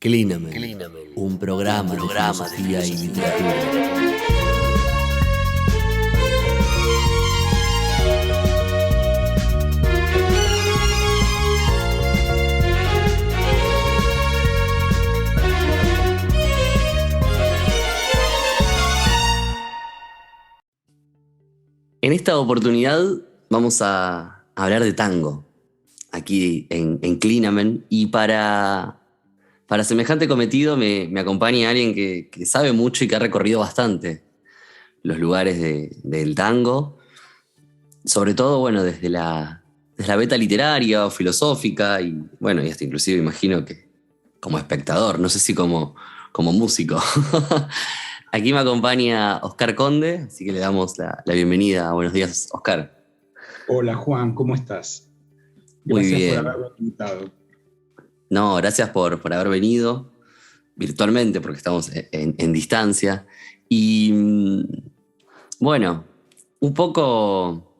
Clinamen, un programa de filosofía y literatura. En esta oportunidad vamos a hablar de tango, aquí en Clinamen, y para semejante cometido me acompaña alguien que sabe mucho y que ha recorrido bastante los lugares del tango, sobre todo, bueno, desde la beta literaria o filosófica, y bueno, y hasta inclusive imagino que como espectador, no sé si como músico. Aquí me acompaña Oscar Conde, así que le damos la bienvenida. Buenos días, Oscar. Hola, Juan, ¿cómo estás? Muy bien. Gracias por haberme invitado. No, gracias por haber venido virtualmente, porque estamos en distancia. Y bueno, un poco...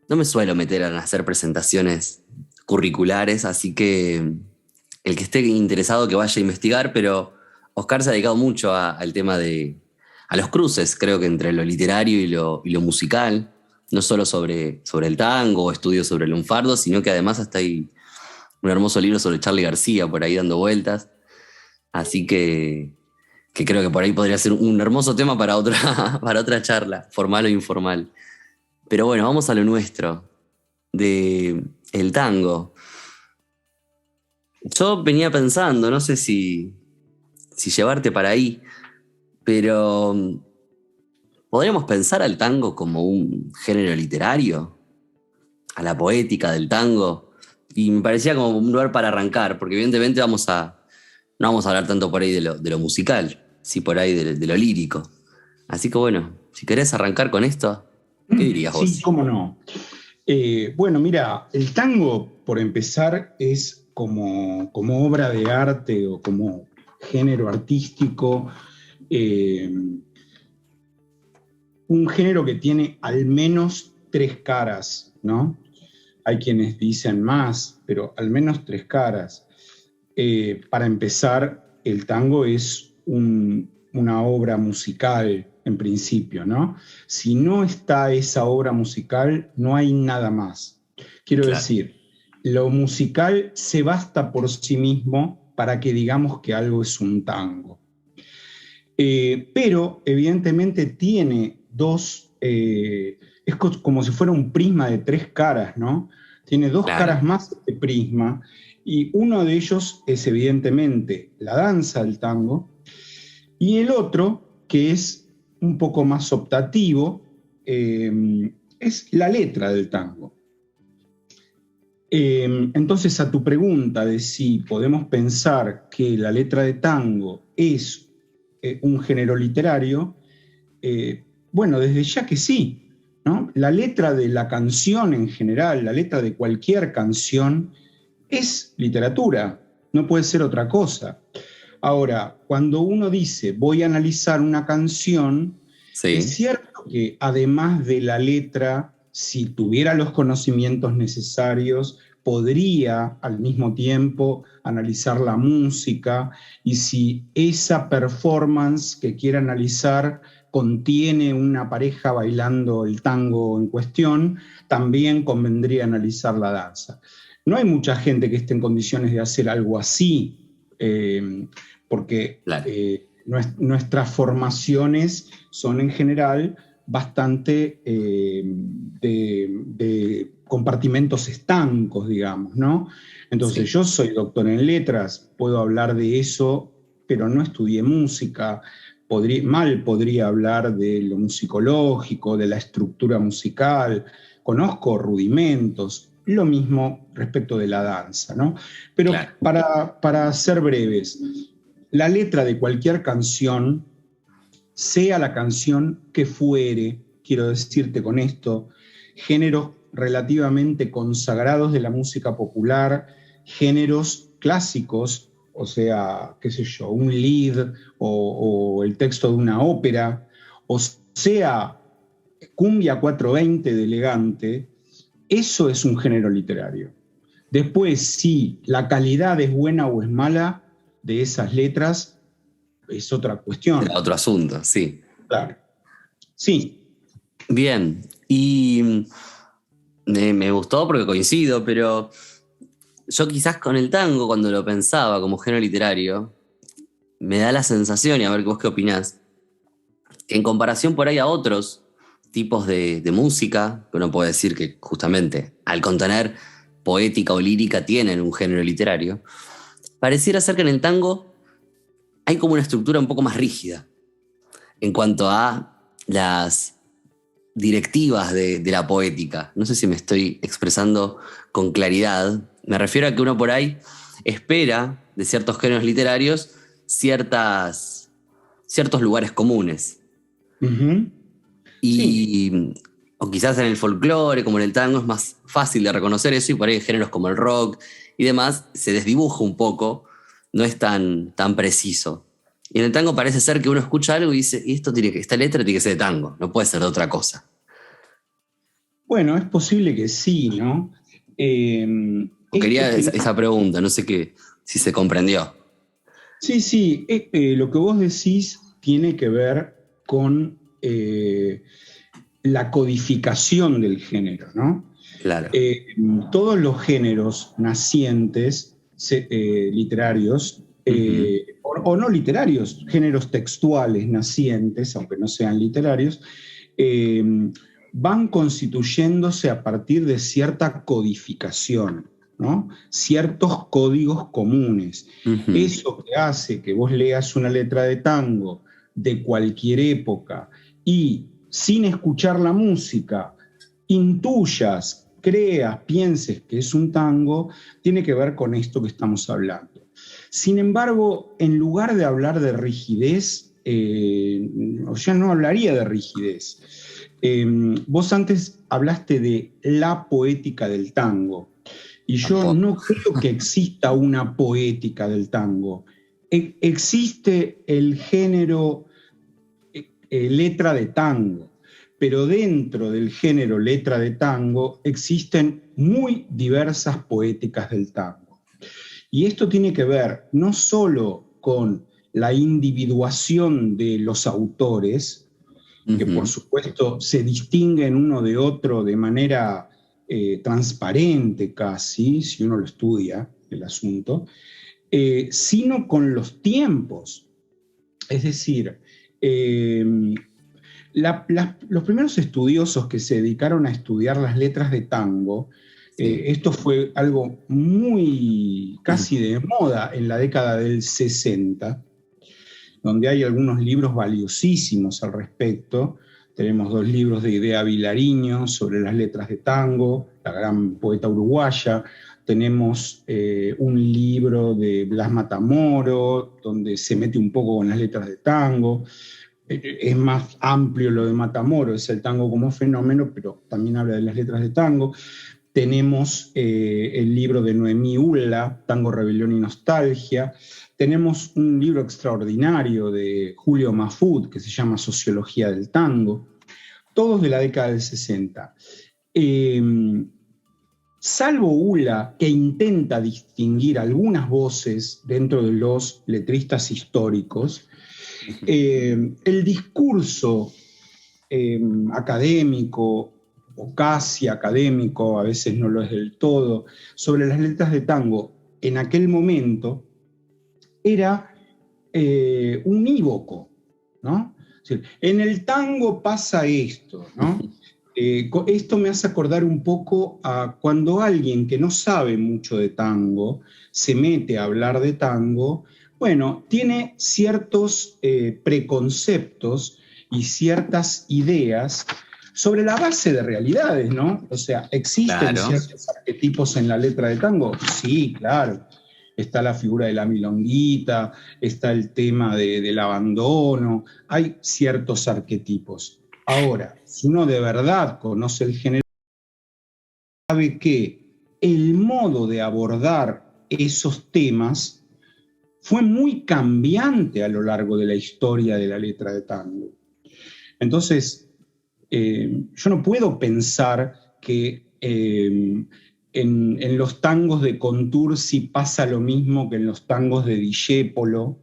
No me suelo meter a hacer presentaciones curriculares, así que el que esté interesado que vaya a investigar, pero Oscar se ha dedicado mucho al tema a los cruces, creo que entre lo literario y lo musical, no solo sobre el tango o estudios sobre el lunfardo, sino que además hasta hay un hermoso libro sobre Charly García por ahí dando vueltas. Así que creo que por ahí podría ser un hermoso tema para otra charla, formal o informal. Pero bueno, vamos a lo nuestro, el tango. Yo venía pensando, no sé si llevarte para ahí, pero ¿podríamos pensar al tango como un género literario? A la poética del tango. Y me parecía como un lugar para arrancar, porque evidentemente no vamos a hablar tanto por ahí de lo musical, sí por ahí de lo lírico. Así que bueno, si querés arrancar con esto, ¿qué dirías vos? Sí, cómo no. Bueno, mira, el tango, por empezar, es como obra de arte o como género artístico, un género que tiene al menos tres caras, ¿no? Hay quienes dicen más, pero al menos tres caras. Para empezar, el tango es una obra musical, en principio, ¿no? Si no está esa obra musical, no hay nada más. Quiero decir, lo musical se basta por sí mismo para que digamos que algo es un tango. Pero, evidentemente, tiene es como si fuera un prisma de tres caras, ¿no? Tiene dos caras más de prisma, y uno de ellos es evidentemente la danza del tango, y el otro, que es un poco más optativo, es la letra del tango. Entonces, a tu pregunta de si podemos pensar que la letra de tango es un género literario, bueno, desde ya que sí, ¿no? La letra de la canción en general, la letra de cualquier canción, es literatura, no puede ser otra cosa. Ahora, cuando uno dice voy a analizar una canción, es cierto que además de la letra, si tuviera los conocimientos necesarios, podría al mismo tiempo analizar la música, y si esa performance que quiere analizar contiene una pareja bailando el tango en cuestión, también convendría analizar la danza. No hay mucha gente que esté en condiciones de hacer algo así, porque nuestras formaciones son en general bastante de compartimentos estancos, digamos, ¿no? Entonces, yo soy doctor en letras, puedo hablar de eso, pero no estudié música. Podría hablar de lo musicológico, de la estructura musical, conozco rudimentos, lo mismo respecto de la danza, ¿no? Pero para ser breves, la letra de cualquier canción, sea la canción que fuere, quiero decirte con esto, géneros relativamente consagrados de la música popular, géneros clásicos, o sea, qué sé yo, un lied o el texto de una ópera, o sea, cumbia 420 de Elegante, eso es un género literario. Después, si la calidad es buena o es mala, de esas letras es otra cuestión. Era otro asunto, sí. Claro. Sí. Bien, y me gustó porque coincido, pero yo quizás con el tango, cuando lo pensaba como género literario, me da la sensación, y a ver vos qué opinás, que en comparación por ahí a otros tipos de música, que uno puede decir que justamente al contener poética o lírica tienen un género literario, pareciera ser que en el tango hay como una estructura un poco más rígida en cuanto a las directivas de la poética. No sé si me estoy expresando con claridad. Me refiero a que uno por ahí espera de ciertos géneros literarios ciertos lugares comunes. Uh-huh. Sí. Y, o quizás en el folclore, como en el tango, es más fácil de reconocer eso, y por ahí géneros como el rock y demás se desdibuja un poco, no es tan preciso. Y en el tango parece ser que uno escucha algo y dice, y esta letra tiene que ser de tango, no puede ser de otra cosa. Bueno, es posible que sí, ¿no? O Este quería fenómeno. esa pregunta, no sé si se comprendió. Sí, sí, lo que vos decís tiene que ver con la codificación del género, ¿no? Claro. Eh, Todos los géneros nacientes literarios, Ujú. o no literarios, géneros textuales nacientes, aunque no sean literarios, eh, van constituyéndose a partir de cierta codificación, ¿no? Ciertos códigos comunes. Ujú. Eso que hace que vos leas una letra de tango de cualquier época y sin escuchar la música, intuyas, creas, pienses que es un tango, tiene que ver con esto que estamos hablando. Sin embargo, en lugar de hablar de rigidez, o sea, no hablaría de rigidez. Vos antes hablaste de la poética del tango, y yo Tampoco. no creo que exista una poética del tango. Existe el género letra de tango, pero dentro del género letra de tango existen muy diversas poéticas del tango. Y esto tiene que ver no solo con la individuación de los autores, que por Ujú. supuesto se distinguen uno de otro de manera transparente casi, si uno lo estudia el asunto, sino con los tiempos. Es decir, eh, los primeros estudiosos que se dedicaron a estudiar las letras de tango, Sí. esto fue algo muy casi de moda en la década del 60, donde hay algunos libros valiosísimos al respecto. Tenemos dos libros de Idea Vilariño sobre las letras de tango, la gran poeta uruguaya. Tenemos un libro de Blas Matamoro, donde se mete un poco con las letras de tango. Es más amplio lo de Matamoro, es el tango como fenómeno, pero también habla de las letras de tango. Tenemos el libro de Noemí Ulla, Tango, Rebelión y Nostalgia. Tenemos un libro extraordinario de Julio Mafud que se llama Sociología del Tango, todos de la década del 60. Eh, Salvo Ulla, que intenta distinguir algunas voces dentro de los letristas históricos, el discurso académico o casi académico, a veces no lo es del todo, sobre las letras de tango en aquel momento era unívoco, ¿no? Es decir, en el tango pasa esto, ¿no? Esto me hace acordar un poco a cuando alguien que no sabe mucho de tango se mete a hablar de tango, bueno, tiene ciertos preconceptos y ciertas ideas sobre la base de realidades, ¿no? O sea, ¿existen Claro. ciertos arquetipos en la letra de tango? Sí, claro. Está la figura de la milonguita, está el tema del abandono, hay ciertos arquetipos. Ahora, si uno de verdad conoce el género, sabe que el modo de abordar esos temas fue muy cambiante a lo largo de la historia de la letra de tango. Entonces, yo no puedo pensar que en los tangos de Contursi pasa lo mismo que en los tangos de Discépolo,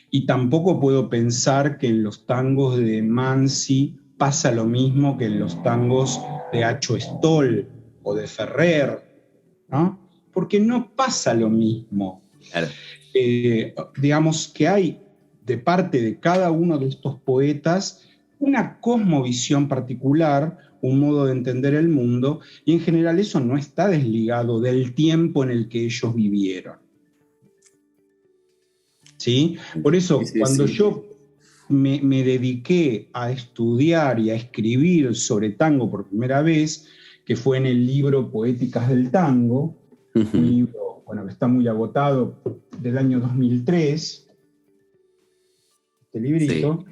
y tampoco puedo pensar que en los tangos de Mansi pasa lo mismo que en los tangos de Acho Stoll o de Ferrer, ¿no? Porque no pasa lo mismo. Claro. Digamos que hay de parte de cada uno de estos poetas una cosmovisión particular, un modo de entender el mundo, y en general eso no está desligado del tiempo en el que ellos vivieron. ¿Sí? Por eso, Sí, cuando sí. yo me dediqué a estudiar y a escribir sobre tango por primera vez, que fue en el libro Poéticas del Tango, un libro, bueno, que está muy agotado, del año 2003, este librito,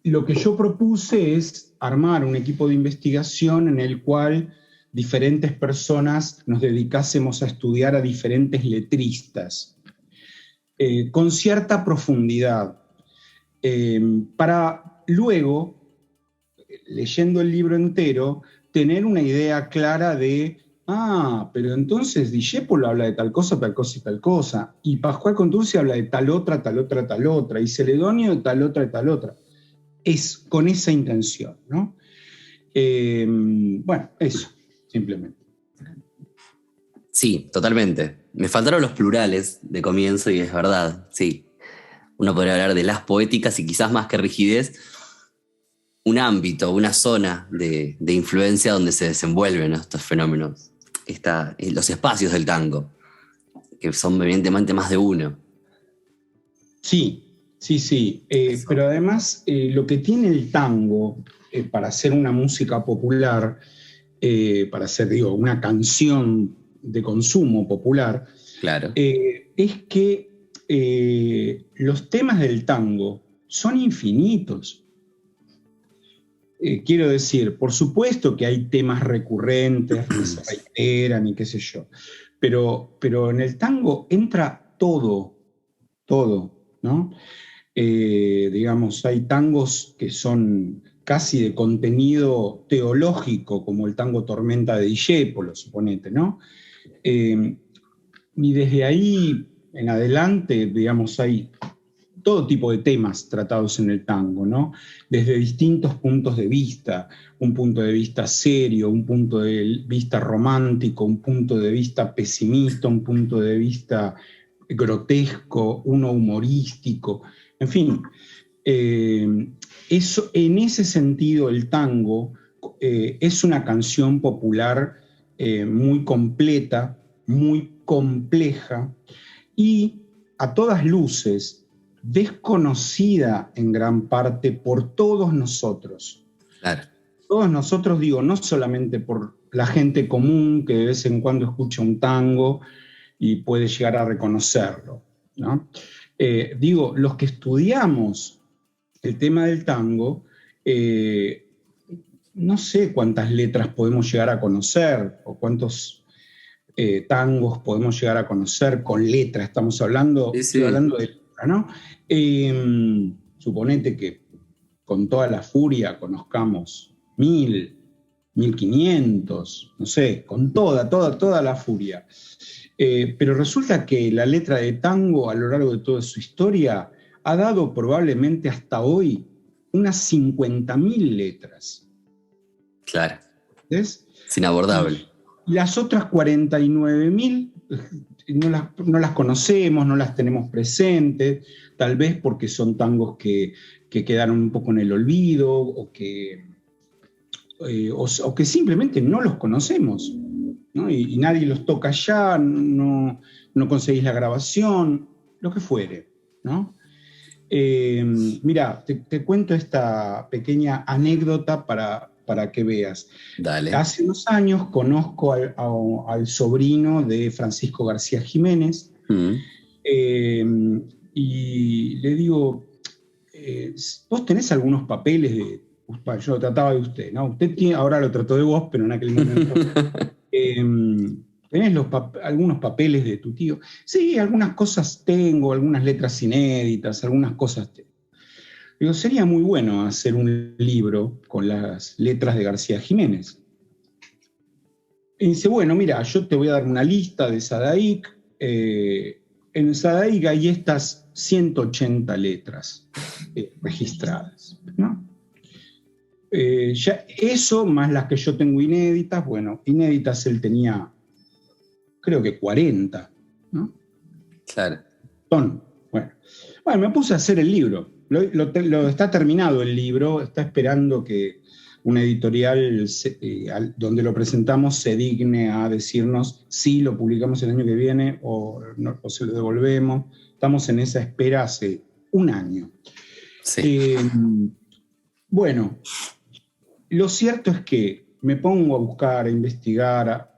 lo que yo propuse es armar un equipo de investigación en el cual diferentes personas nos dedicásemos a estudiar a diferentes letristas, con cierta profundidad, para luego, leyendo el libro entero, tener una idea clara de, pero entonces Discépolo habla de tal cosa y tal cosa, y Pascual Contursi habla de tal otra, y Celedonio de tal otra. Es con esa intención, ¿no? Bueno, eso, simplemente. Sí, totalmente. Me faltaron los plurales de comienzo y es verdad, sí. Uno podría hablar de las poéticas y quizás más que rigidez, un ámbito, una zona de influencia donde se desenvuelven, ¿no?, estos fenómenos, los espacios del tango, que son evidentemente más de uno. Sí. Pero además lo que tiene el tango para hacer una música popular, para hacer, una canción de consumo popular, Claro. Es que los temas del tango son infinitos. Quiero decir, por supuesto que hay temas recurrentes que se reiteran y qué sé yo, pero en el tango entra todo, ¿no? Digamos, hay tangos que son casi de contenido teológico, como el tango Tormenta de Discépolo, suponete, ¿no? Y desde ahí en adelante, digamos, hay todo tipo de temas tratados en el tango, ¿no? Desde distintos puntos de vista, un punto de vista serio, un punto de vista romántico, un punto de vista pesimista, un punto de vista grotesco, uno humorístico, en fin. Eso, en ese sentido, el tango es una canción popular muy completa, muy compleja y a todas luces desconocida en gran parte por todos nosotros. Claro. Todos nosotros, digo, no solamente por la gente común que de vez en cuando escucha un tango y puede llegar a reconocerlo, ¿no? Digo, los que estudiamos el tema del tango, no sé cuántas letras podemos llegar a conocer o cuántos tangos podemos llegar a conocer con letra. Estamos hablando, Sí. estoy hablando de letra, ¿no? Suponete que con toda la furia conozcamos 1000, 1500, no sé, con toda la furia. Pero resulta que la letra de tango a lo largo de toda su historia ha dado probablemente hasta hoy unas 50.000 letras. Claro. ¿Ves? Es inabordable. Y las otras 49.000 no las conocemos, no las tenemos presentes, tal vez porque son tangos que quedaron un poco en el olvido o que simplemente no los conocemos, ¿no? Y nadie los toca ya, no conseguís la grabación, lo que fuere, ¿no? Mira, te cuento esta pequeña anécdota para que veas. Dale. Hace unos años conozco al sobrino de Francisco García Jiménez y le digo, vos tenés algunos papeles de... Yo lo trataba de usted, ¿no? Usted tiene, ahora lo trató de vos, pero en aquel momento... ¿Tenés algunos papeles de tu tío? Sí, algunas cosas tengo, algunas letras inéditas, algunas cosas tengo. Digo, sería muy bueno hacer un libro con las letras de García Jiménez. Y dice, bueno, mira, yo te voy a dar una lista de Sadaic. En Sadaic hay estas 180 letras registradas, ¿no? Ya eso, más las que yo tengo inéditas, bueno, inéditas él tenía, creo que 40, ¿no? Claro. Bueno, me puse a hacer el libro. Está terminado el libro, está esperando que una editorial donde lo presentamos se digne a decirnos si lo publicamos el año que viene o se lo devolvemos. Estamos en esa espera hace un año. Sí. Bueno, lo cierto es que me pongo a buscar, a investigar,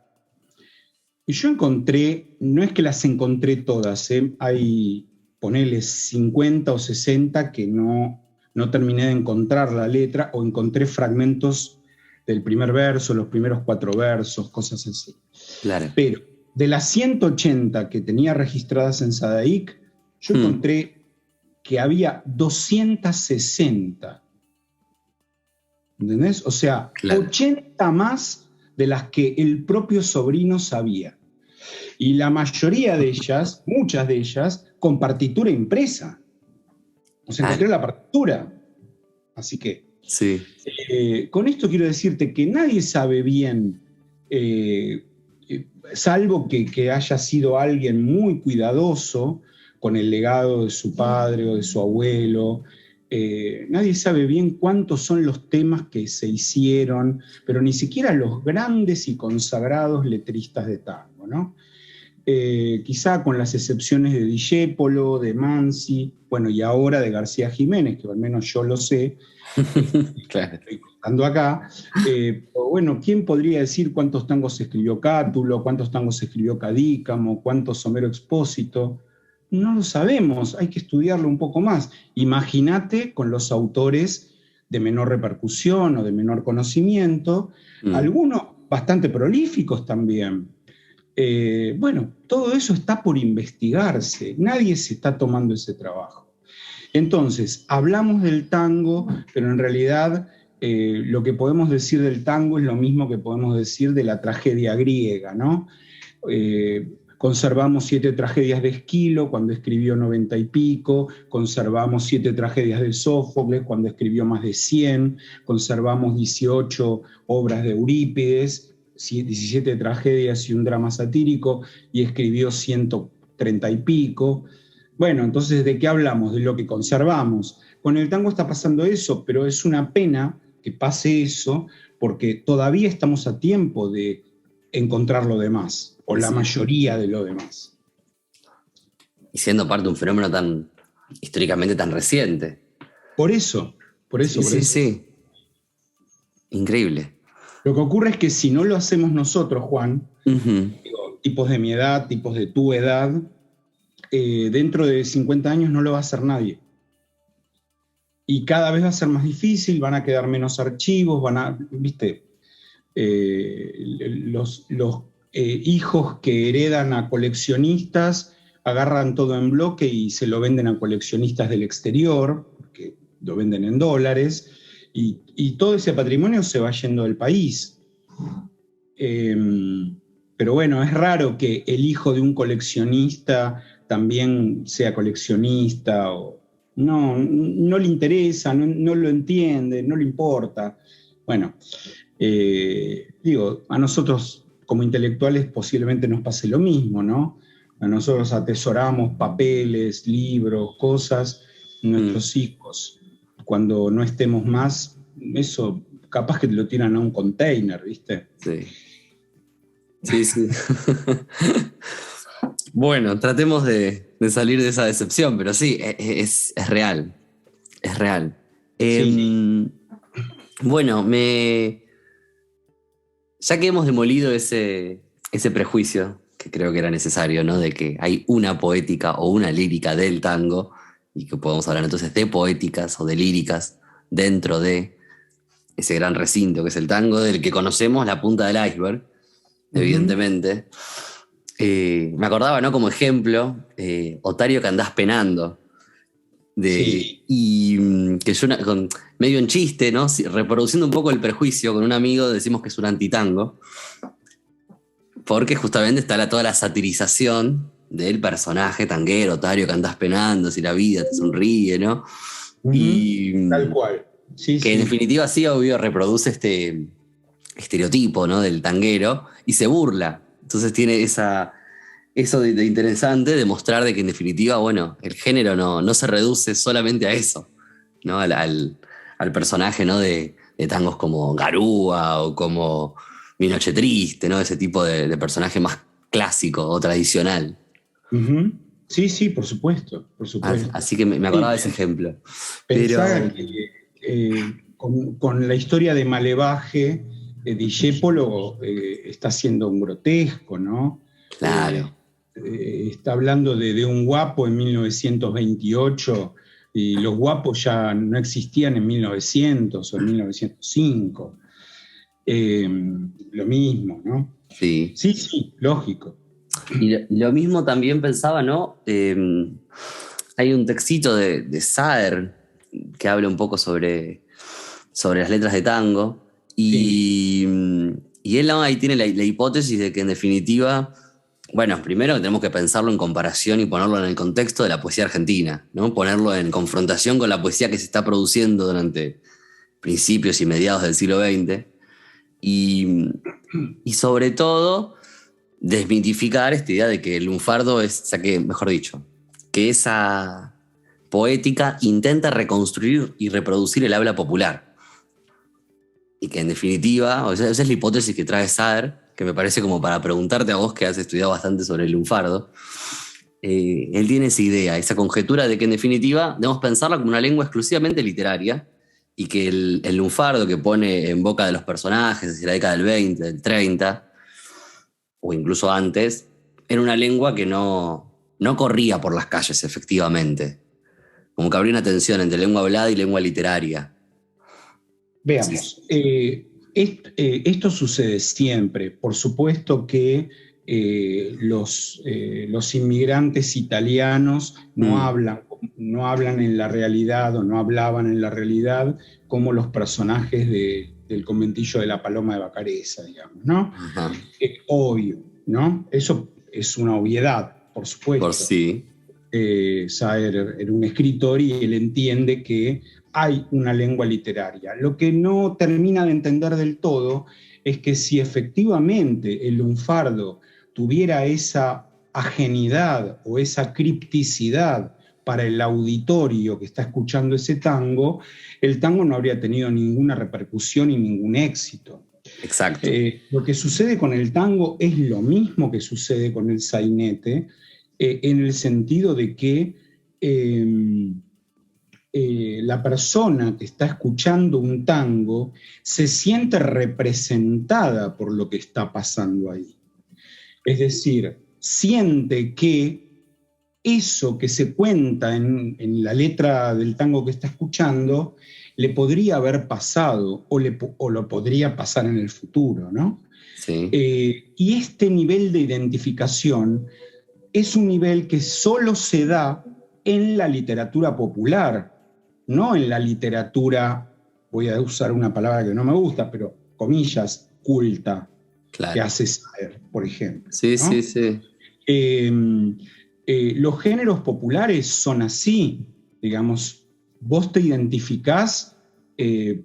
y yo encontré, no es que las encontré todas, hay, ponele 50 o 60 que no terminé de encontrar la letra, o encontré fragmentos del primer verso, los primeros 4 versos, cosas así. Claro. Pero de las 180 que tenía registradas en Sadaic, yo encontré que había 260. ¿Entendés? O sea, claro, 80 más de las que el propio sobrino sabía. Y la mayoría de ellas, muchas de ellas, con partitura impresa. O sea, encontré la partitura. Así que, sí. Con esto quiero decirte que nadie sabe bien, salvo que haya sido alguien muy cuidadoso con el legado de su padre o de su abuelo. Nadie sabe bien cuántos son los temas que se hicieron, pero ni siquiera los grandes y consagrados letristas de tango, ¿no? Quizá con las excepciones de Discépolo, de Mansi, bueno, y ahora de García Jiménez, que al menos yo lo sé, claro, estoy contando acá. Bueno, ¿quién podría decir cuántos tangos escribió Cátulo, cuántos tangos escribió Cadícamo, cuántos Homero Expósito? No lo sabemos, hay que estudiarlo un poco más. Imagínate con los autores de menor repercusión o de menor conocimiento, algunos bastante prolíficos también. Bueno, todo eso está por investigarse, nadie se está tomando ese trabajo. Entonces, hablamos del tango, pero en realidad lo que podemos decir del tango es lo mismo que podemos decir de la tragedia griega, ¿no? Conservamos 7 tragedias de Esquilo cuando escribió 90 y pico, conservamos 7 tragedias de Sófocles cuando escribió más de 100, conservamos 18 obras de Eurípides, 17 tragedias y un drama satírico, y escribió 130 y pico. Bueno, entonces, ¿de qué hablamos? De lo que conservamos. Con el tango está pasando eso, pero es una pena que pase eso, porque todavía estamos a tiempo de encontrar lo demás, o la mayoría de lo demás. Y siendo parte de un fenómeno tan históricamente tan reciente. Por eso. Sí. Increíble. Lo que ocurre es que si no lo hacemos nosotros, Juan, digo, tipos de mi edad, tipos de tu edad, dentro de 50 años no lo va a hacer nadie. Y cada vez va a ser más difícil, van a quedar menos archivos, ¿viste? Los hijos que heredan a coleccionistas agarran todo en bloque y se lo venden a coleccionistas del exterior, porque lo venden en dólares, y todo ese patrimonio se va yendo del país. Pero bueno, es raro que el hijo de un coleccionista también sea coleccionista, o no le interesa, no lo entiende, no le importa. Bueno, digo, a nosotros como intelectuales posiblemente nos pase lo mismo, ¿no? A nosotros atesoramos papeles, libros, cosas, nuestros hijos. Cuando no estemos más, eso capaz que te lo tiran a un container, ¿viste? Sí. Bueno, tratemos de salir de esa decepción, pero sí, es real. Es real. Sí. Bueno, ya que hemos demolido ese prejuicio, que creo que era necesario, ¿no? De que hay una poética o una lírica del tango, y que podemos hablar entonces de poéticas o de líricas dentro de ese gran recinto que es el tango, del que conocemos la punta del iceberg, evidentemente. Me acordaba, ¿no? Como ejemplo, Otario que andás penando. Y que yo, medio en chiste, ¿no? Reproduciendo un poco el prejuicio, con un amigo decimos que es un antitango. Porque justamente está toda la satirización del personaje tanguero, otario, que andás penando, si la vida te sonríe, ¿no? Ujú. Y Tal cual. Sí, que en sí. definitiva sí, obvio, reproduce este estereotipo, ¿no? Del tanguero y se burla. Entonces tiene eso de interesante de mostrar de que en definitiva, bueno, el género no se reduce solamente a eso, ¿no? Al personaje, ¿no? De tangos como Garúa o como Mi Noche Triste, ¿no? Ese tipo de personaje más clásico o tradicional. Ujú. Sí, sí, por supuesto, por supuesto. Así que me acordaba Sí, de ese ejemplo. pensá Pero, que con la historia de Malevaje, Discépolo está haciendo un grotesco, ¿no? claro. Está hablando de un guapo en 1928 y los guapos ya no existían en 1900 o en 1905. Lo mismo, ¿no? Sí. Sí, sí, lógico. Y lo mismo también pensaba, ¿no? Hay un textito de Saer que habla un poco sobre las letras de tango. Sí. Y él ahí tiene la hipótesis de que en definitiva, bueno, primero tenemos que pensarlo en comparación y ponerlo en el contexto de la poesía argentina, ¿no? Ponerlo en confrontación con la poesía que se está produciendo durante principios y mediados del siglo XX. Y, y sobre todo desmitificar esta idea de que el lunfardo es, o sea que, mejor dicho, que esa poética intenta reconstruir y reproducir el habla popular. Y que en definitiva, o sea, esa es la hipótesis que trae Saer, que me parece como para preguntarte a vos que has estudiado bastante sobre el lunfardo. Él tiene esa idea, esa conjetura de que en definitiva debemos pensarla como una lengua exclusivamente literaria y que el lunfardo que pone en boca de los personajes desde la década del 20, del 30, o incluso antes, era una lengua que no corría por las calles, efectivamente. Como que habría una tensión entre lengua hablada y lengua literaria. Sí. Veamos, esto sucede siempre. Por supuesto que los inmigrantes italianos Mm, no hablan en la realidad o no hablaban en la realidad como los personajes del conventillo de la Paloma de Vacareza, digamos, ¿no? ajá. Obvio, ¿no? Eso es una obviedad, por Por supuesto. sí. Saer era un escritor y él entiende que hay una lengua literaria. Lo que no termina de entender del todo es que si efectivamente el lunfardo tuviera esa ajenidad o esa cripticidad para el auditorio que está escuchando ese tango, el tango no habría tenido ninguna repercusión y ningún éxito. Exacto. Lo que sucede con el tango es lo mismo que sucede con el sainete, en el sentido de que la persona que está escuchando un tango se siente representada por lo que está pasando ahí. Es decir, siente que eso que se cuenta en la letra del tango que está escuchando le podría haber pasado o lo podría pasar en el futuro, ¿no? Sí. Y este nivel de identificación es un nivel que solo se da en la literatura popular, no en la literatura, voy a usar una palabra que no me gusta, pero comillas, culta, que Claro. hace Saer, por ejemplo, Sí, sí, ¿no? sí. Eh, los géneros populares son así, digamos, vos te identificás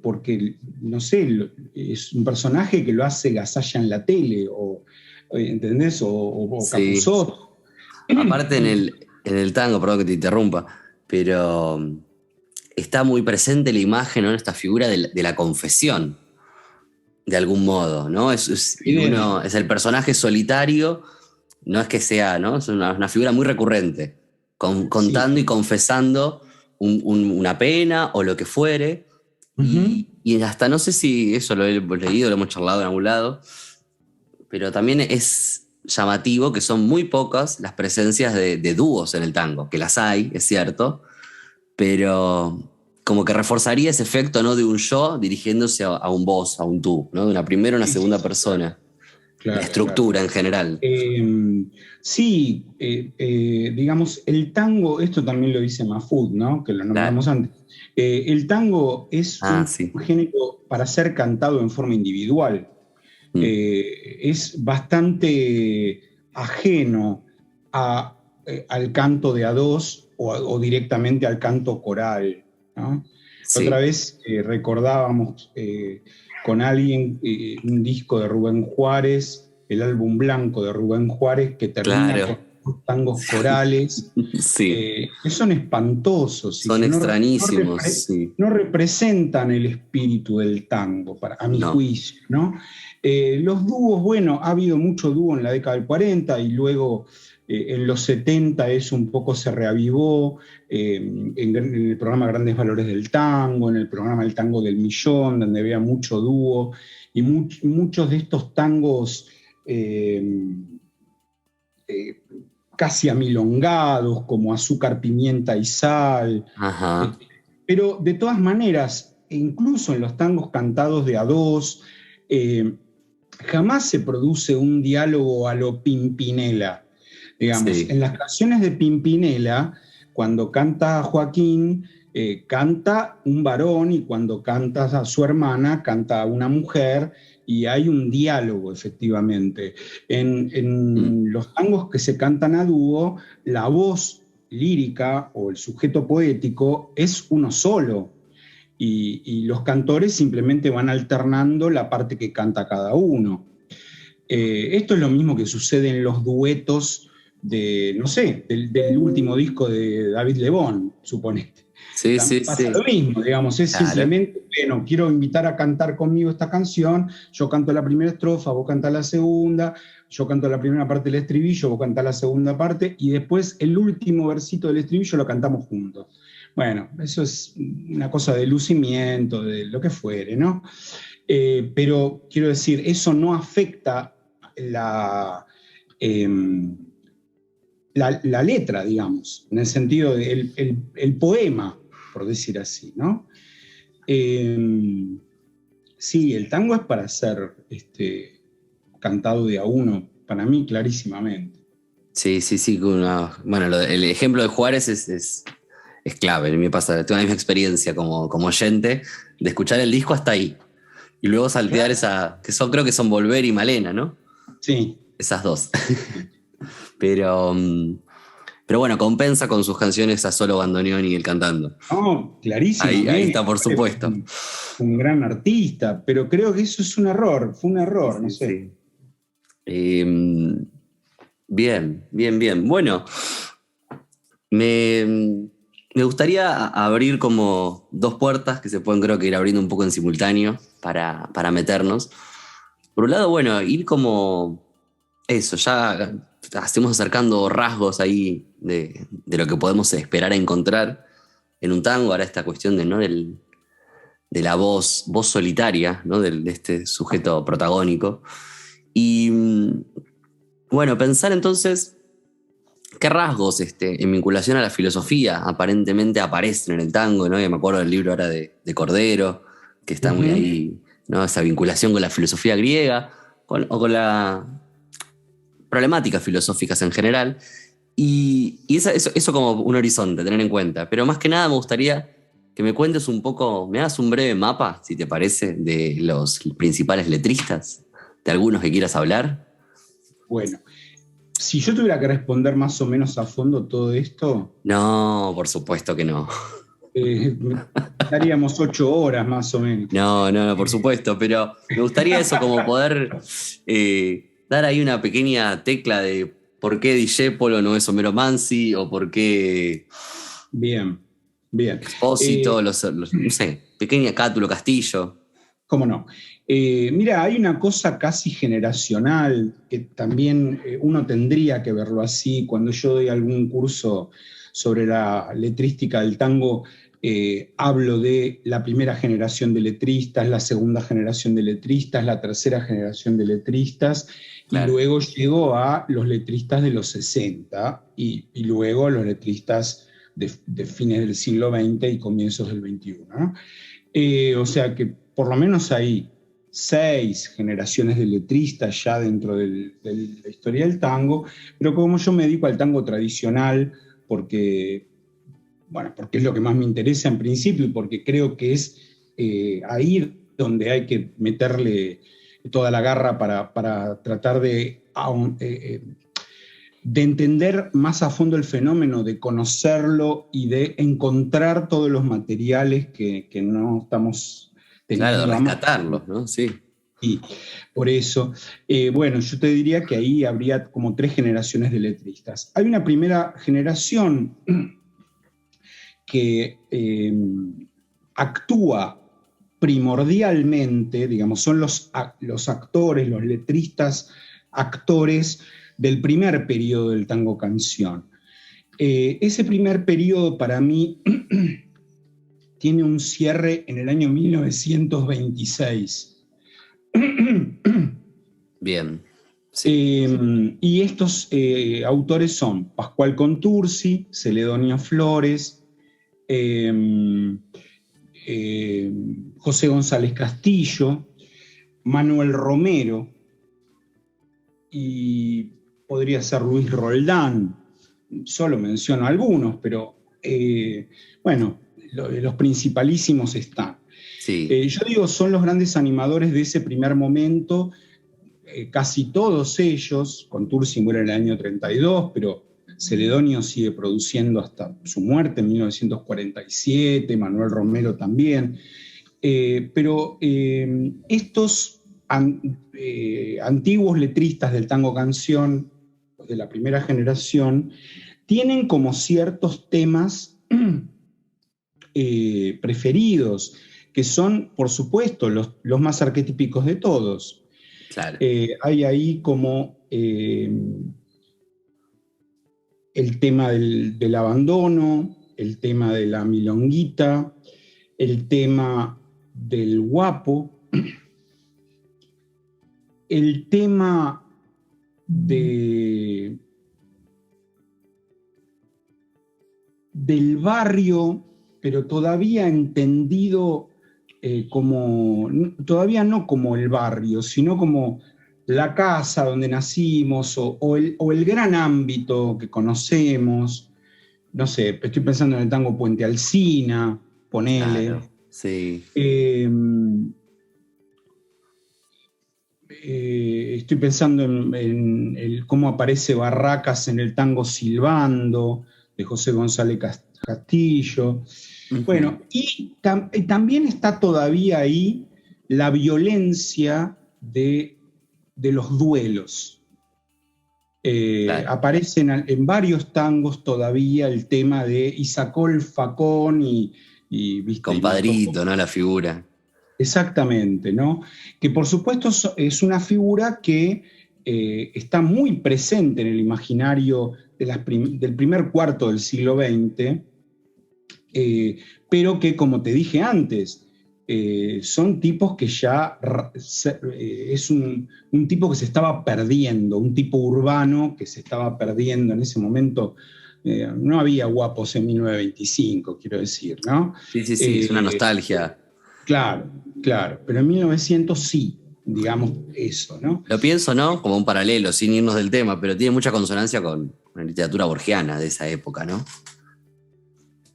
porque, no sé, es un personaje que lo hace Gasalla en la tele, ¿entendés? O Sí. Capusotto. Aparte en el tango, perdón que te interrumpa, pero está muy presente la imagen, ¿no? En esta figura de la confesión, de algún modo, ¿no? Y uno Evidente. es el personaje solitario, no es que sea, ¿no? Es una figura muy recurrente, Sí. contando y confesando una pena o lo que fuere. Ujú. Y hasta no sé si eso lo hemos leído, lo hemos charlado en algún lado, pero también es llamativo que son muy pocas las presencias de dúos en el tango, que las hay, es cierto, pero como que reforzaría ese efecto, ¿no? De un yo dirigiéndose a un vos, a un tú, ¿no? De una primera a una Sí, sí, segunda sí, claro, persona. La claro, claro. estructura en general. Sí, digamos, el tango, esto también lo dice Mafud, ¿no? Que lo Claro. nombramos antes. El tango es Ah, un sí. género para ser cantado en forma individual. Mm. es bastante ajeno al canto de a dos o directamente al canto coral, ¿no? Otra Sí, vez recordábamos con alguien un disco de Rubén Juárez, el álbum blanco de Rubén Juárez, que termina claro. con tangos corales Sí, que son espantosos y son que extrañísimos, sí. no representan el espíritu del tango, a mi No. juicio, ¿no? Los dúos, bueno, ha habido mucho dúo en la década del 40 y luego en los 70 eso un poco se reavivó en el programa Grandes Valores del Tango, en el programa El Tango del Millón, donde había mucho dúo y muchos de estos tangos eh, eh, casi amilongados, como azúcar, pimienta y sal. Ajá. Este, pero de todas maneras, incluso en los tangos cantados de a dos, eh, jamás se produce un diálogo a lo Pimpinela. Digamos, Sí. en las canciones de Pimpinela, cuando canta Joaquín, canta un varón y cuando canta a su hermana, canta una mujer y hay un diálogo efectivamente. Mm. En los tangos que se cantan a dúo, la voz lírica o el sujeto poético es uno solo y los cantores simplemente van alternando la parte que canta cada uno. Esto es lo mismo que sucede en los duetos de, no sé, del último disco de David Lebón, suponete. Sí, sí, Pasa sí. lo mismo, digamos, es Claro. simplemente, bueno, quiero invitar a cantar conmigo esta canción, yo canto la primera estrofa, vos cantás la segunda, yo canto la primera parte del estribillo, vos cantás la segunda parte, y después el último versito del estribillo lo cantamos juntos. Bueno, eso es una cosa de lucimiento, de lo que fuere, ¿no? Pero quiero decir, eso no afecta la, eh, la letra, digamos, en el sentido del el poema, por decir así, ¿no? Eh, sí, el tango es para ser cantado de a uno, para mí clarísimamente. Sí, sí, sí. Bueno, el ejemplo de Juárez es clave. A mí me pasa, tengo la misma experiencia como oyente de escuchar el disco hasta ahí. Y luego saltear Claro. esa, que son, creo que son Volver y Malena, ¿no? Sí, Esas dos. Pero, pero bueno, compensa con sus canciones a solo bandoneón y él cantando. no, Ahí clarísimamente. está, por Aparte supuesto. fue un gran artista, pero creo que eso es un error, fue un Sí, error, no sí, sé. sí. Eh, bien, bien, bien. Bueno, me gustaría abrir como dos puertas que se pueden creo que ir abriendo un poco en simultáneo para meternos. Por un lado, bueno, ir como eso, ya estamos acercando rasgos ahí de lo que podemos esperar encontrar en un tango. Ahora esta cuestión de, ¿no? De la voz solitaria, ¿no? De este sujeto protagónico. Y bueno, pensar entonces qué rasgos en vinculación a la filosofía aparentemente aparecen en el tango, ¿no? Y me acuerdo del libro ahora de Cordero, que está muy Ujú. ahí, ¿no? Esa vinculación con la filosofía griega o con las problemáticas filosóficas en general. Y eso como un horizonte, tener en cuenta. Pero más que nada me gustaría que me cuentes un poco, me hagas un breve mapa, si te parece, de los principales letristas, de algunos que quieras hablar. Bueno, si yo tuviera que responder más o menos a fondo todo esto, No, por supuesto que no. eh, daríamos 8 horas más o menos. No, no, no, por supuesto, pero me gustaría eso, como poder dar ahí una pequeña tecla de por qué Discepolo no es Homero Mansi o por qué Bien, bien. Expósito, Eh, no sé, pequeña Cátulo Castillo. ¿Cómo no? Mira, hay una cosa casi generacional que también uno tendría que verlo así. Cuando yo doy algún curso sobre la letrística del tango, hablo de la primera generación de letristas, la segunda generación de letristas, la tercera generación de letristas, y Claro, luego llego a los letristas de los 60 y luego a los letristas de fines del siglo XX y comienzos del XXI, ¿no? O sea que por lo menos hay 6 generaciones de letristas ya dentro de la historia del tango, pero como yo me dedico al tango tradicional, porque, bueno, porque es lo que más me interesa en principio y porque creo que es ahí donde hay que meterle toda la garra para tratar de entender más a fondo el fenómeno, de conocerlo y de encontrar todos los materiales que no estamos teniendo. Claro, de rescatarlos, ¿no? Sí. Y por eso, bueno, yo te diría que ahí habría como 3 generaciones de letristas. Hay una primera generación que actúa primordialmente, digamos, son los actores, los letristas, actores del primer periodo del tango canción. Ese primer periodo para mí tiene un cierre en el año 1926. Bien. Sí. Y estos autores son Pascual Contursi, Celedonio Flores, José González Castillo, Manuel Romero, y podría ser Luis Roldán. Solo menciono algunos, pero bueno, los principalísimos están. Sí. Yo digo, son los grandes animadores de ese primer momento, casi todos ellos. Contursi muere en el año 32, pero Celedonio sigue produciendo hasta su muerte en 1947, Manuel Romero también. Pero estos antiguos letristas del tango canción, de la primera generación, tienen como ciertos temas preferidos, que son, por supuesto, los más arquetípicos de todos. Claro. Hay ahí como el tema del abandono, el tema de la milonguita, el tema del guapo, el tema del barrio, pero todavía entendido todavía no como el barrio, sino como la casa donde nacimos o el gran ámbito que conocemos. No sé, estoy pensando en el tango Puente Alsina, ponele. Claro, sí. Estoy pensando en cómo aparece Barracas en el tango Silbando, de José González Castillo. Bueno, y también está todavía ahí la violencia de los duelos. Claro. Aparecen en varios tangos todavía el tema de Isacol Facón y ¿viste? Compadrito, ¿no? La figura. Exactamente, ¿no? Que por supuesto es una figura que está muy presente en el imaginario del primer cuarto del siglo XX, pero que, como te dije antes, son tipos que ya es un tipo que se estaba perdiendo, un tipo urbano que se estaba perdiendo en ese momento. No había guapos en 1925, quiero decir, ¿no? Sí, es una nostalgia. Claro, pero en 1900 sí, digamos eso, ¿no? Lo pienso, ¿no? Como un paralelo, sin irnos del tema, pero tiene mucha consonancia con la literatura borgiana de esa época, ¿no?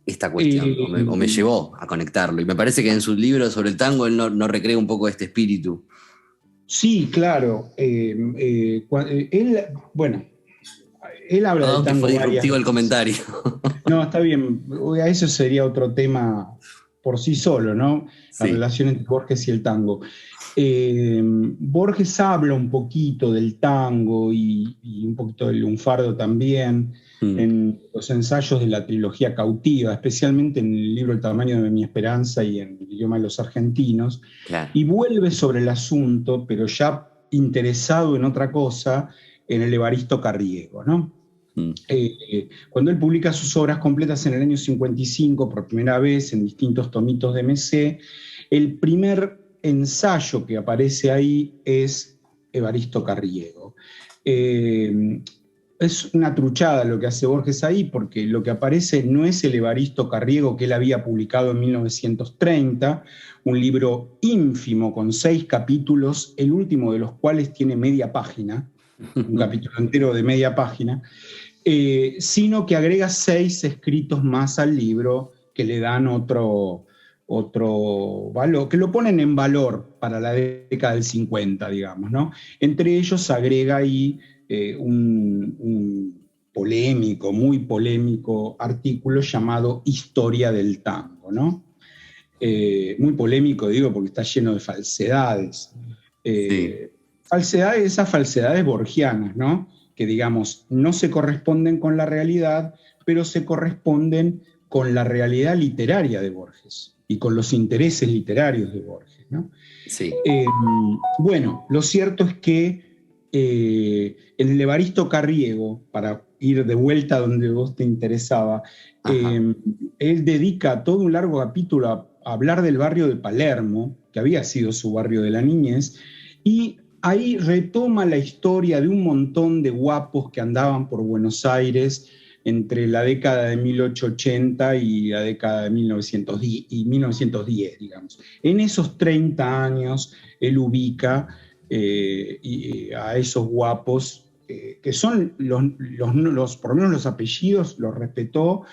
Esta cuestión, o me llevó a conectarlo. Y me parece que en sus libros sobre el tango él no recrea un poco este espíritu. Sí, claro. Él habla del tango. Fue disruptivo el comentario. No, está bien. Eso sería otro tema por sí solo, ¿no? La relación entre Borges y el tango. Borges habla un poquito del tango y un poquito del lunfardo también en los ensayos de la trilogía Cautiva, especialmente en el libro El tamaño de mi esperanza y en El idioma de los argentinos. Claro. Y vuelve sobre el asunto, pero ya interesado en otra cosa, en el Evaristo Carriego, ¿no? Cuando él publica sus obras completas en el año 55, por primera vez en distintos tomitos de MC, el primer ensayo que aparece ahí es Evaristo Carriego. Es una truchada lo que hace Borges ahí, porque lo que aparece no es el Evaristo Carriego que él había publicado en 1930, un libro ínfimo con 6 capítulos, el último de los cuales tiene media página, un capítulo entero de media página, sino que agrega 6 escritos más al libro que le dan otro otro valor, que lo ponen en valor para la década del 50, digamos, ¿no? Entre ellos agrega ahí un polémico, muy polémico artículo llamado Historia del Tango, ¿no? Muy polémico, digo, porque está lleno de falsedades. Sí, Esas falsedades borgianas, ¿no? Que digamos, no se corresponden con la realidad, pero se corresponden con la realidad literaria de Borges y con los intereses literarios de Borges, ¿no? sí. Bueno, lo cierto es que el Evaristo Carriego, para ir de vuelta donde vos te interesaba, Ajá. él dedica todo un largo capítulo a hablar del barrio de Palermo, que había sido su barrio de la niñez, y ahí retoma la historia de un montón de guapos que andaban por Buenos Aires entre la década de 1880 y la década de 1910, digamos. En esos 30 años, él ubica a esos guapos, que son por lo menos los apellidos, los respetó,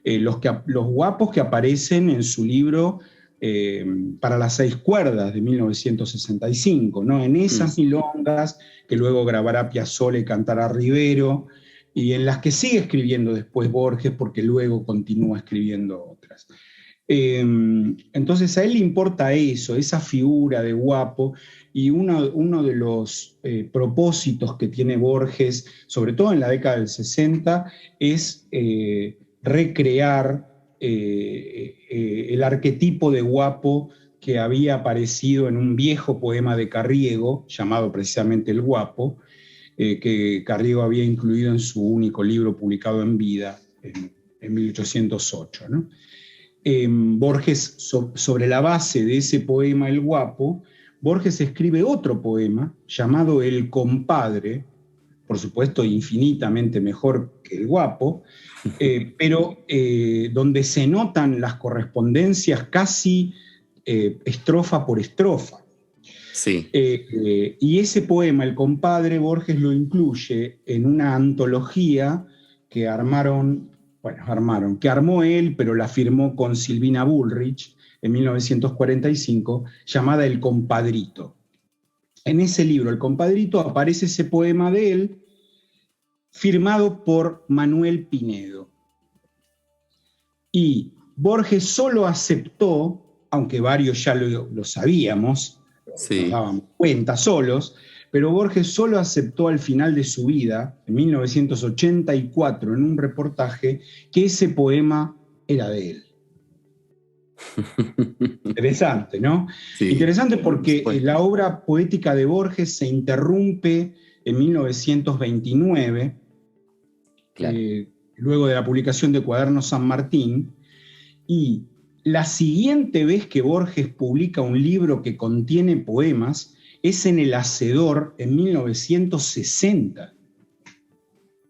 los guapos que aparecen en su libro para las 6 cuerdas de 1965, ¿no? En Mm, esas milongas que luego grabará Piazzolla y cantará Rivero, y en las que sigue escribiendo después Borges, porque luego continúa escribiendo otras. Entonces a él le importa eso, esa figura de guapo, y uno de los propósitos que tiene Borges, sobre todo en la década del 60, es recrear el arquetipo de guapo que había aparecido en un viejo poema de Carriego, llamado precisamente El Guapo, que Carriego había incluido en su único libro publicado en vida, en 1808, ¿no? Borges, sobre la base de ese poema El Guapo, Borges escribe otro poema llamado El Compadre, por supuesto infinitamente mejor que El Guapo, pero donde se notan las correspondencias casi estrofa por estrofa. sí. Y ese poema, El Compadre, Borges lo incluye en una antología que que armó él, pero la firmó con Silvina Bullrich en 1945, llamada El Compadrito. En ese libro, El Compadrito, aparece ese poema de él, firmado por Manuel Pinedo. Y Borges solo aceptó, aunque varios ya lo sabíamos, nos Sí. dábamos cuenta solos, pero Borges solo aceptó al final de su vida, en 1984, en un reportaje, que ese poema era de él. Interesante, ¿no? Sí, Interesante por porque supuesto. la obra poética de Borges se interrumpe en 1929, Claro. luego de la publicación de Cuadernos San Martín, y la siguiente vez que Borges publica un libro que contiene poemas es en El Hacedor en 1960.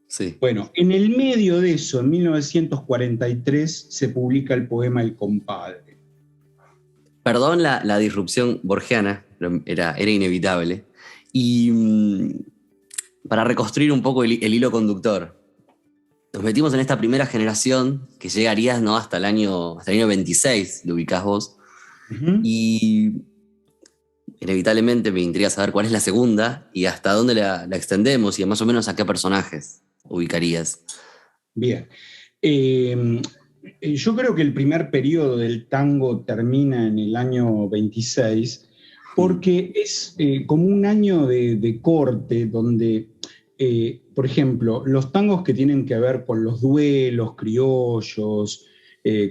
Sí. Bueno, en el medio de eso, en 1943, se publica el poema El Compadre. Perdón la disrupción borgiana, pero era inevitable. Y para reconstruir un poco el hilo conductor, nos metimos en esta primera generación que llegarías, ¿no? hasta el año 26, lo ubicás vos. Uh -huh. Y inevitablemente me intriga saber cuál es la segunda y hasta dónde la extendemos y más o menos a qué personajes ubicarías. Bien. Yo creo que el primer periodo del tango termina en el año 26, Mm, porque es como un año de corte donde, por ejemplo, los tangos que tienen que ver con los duelos criollos,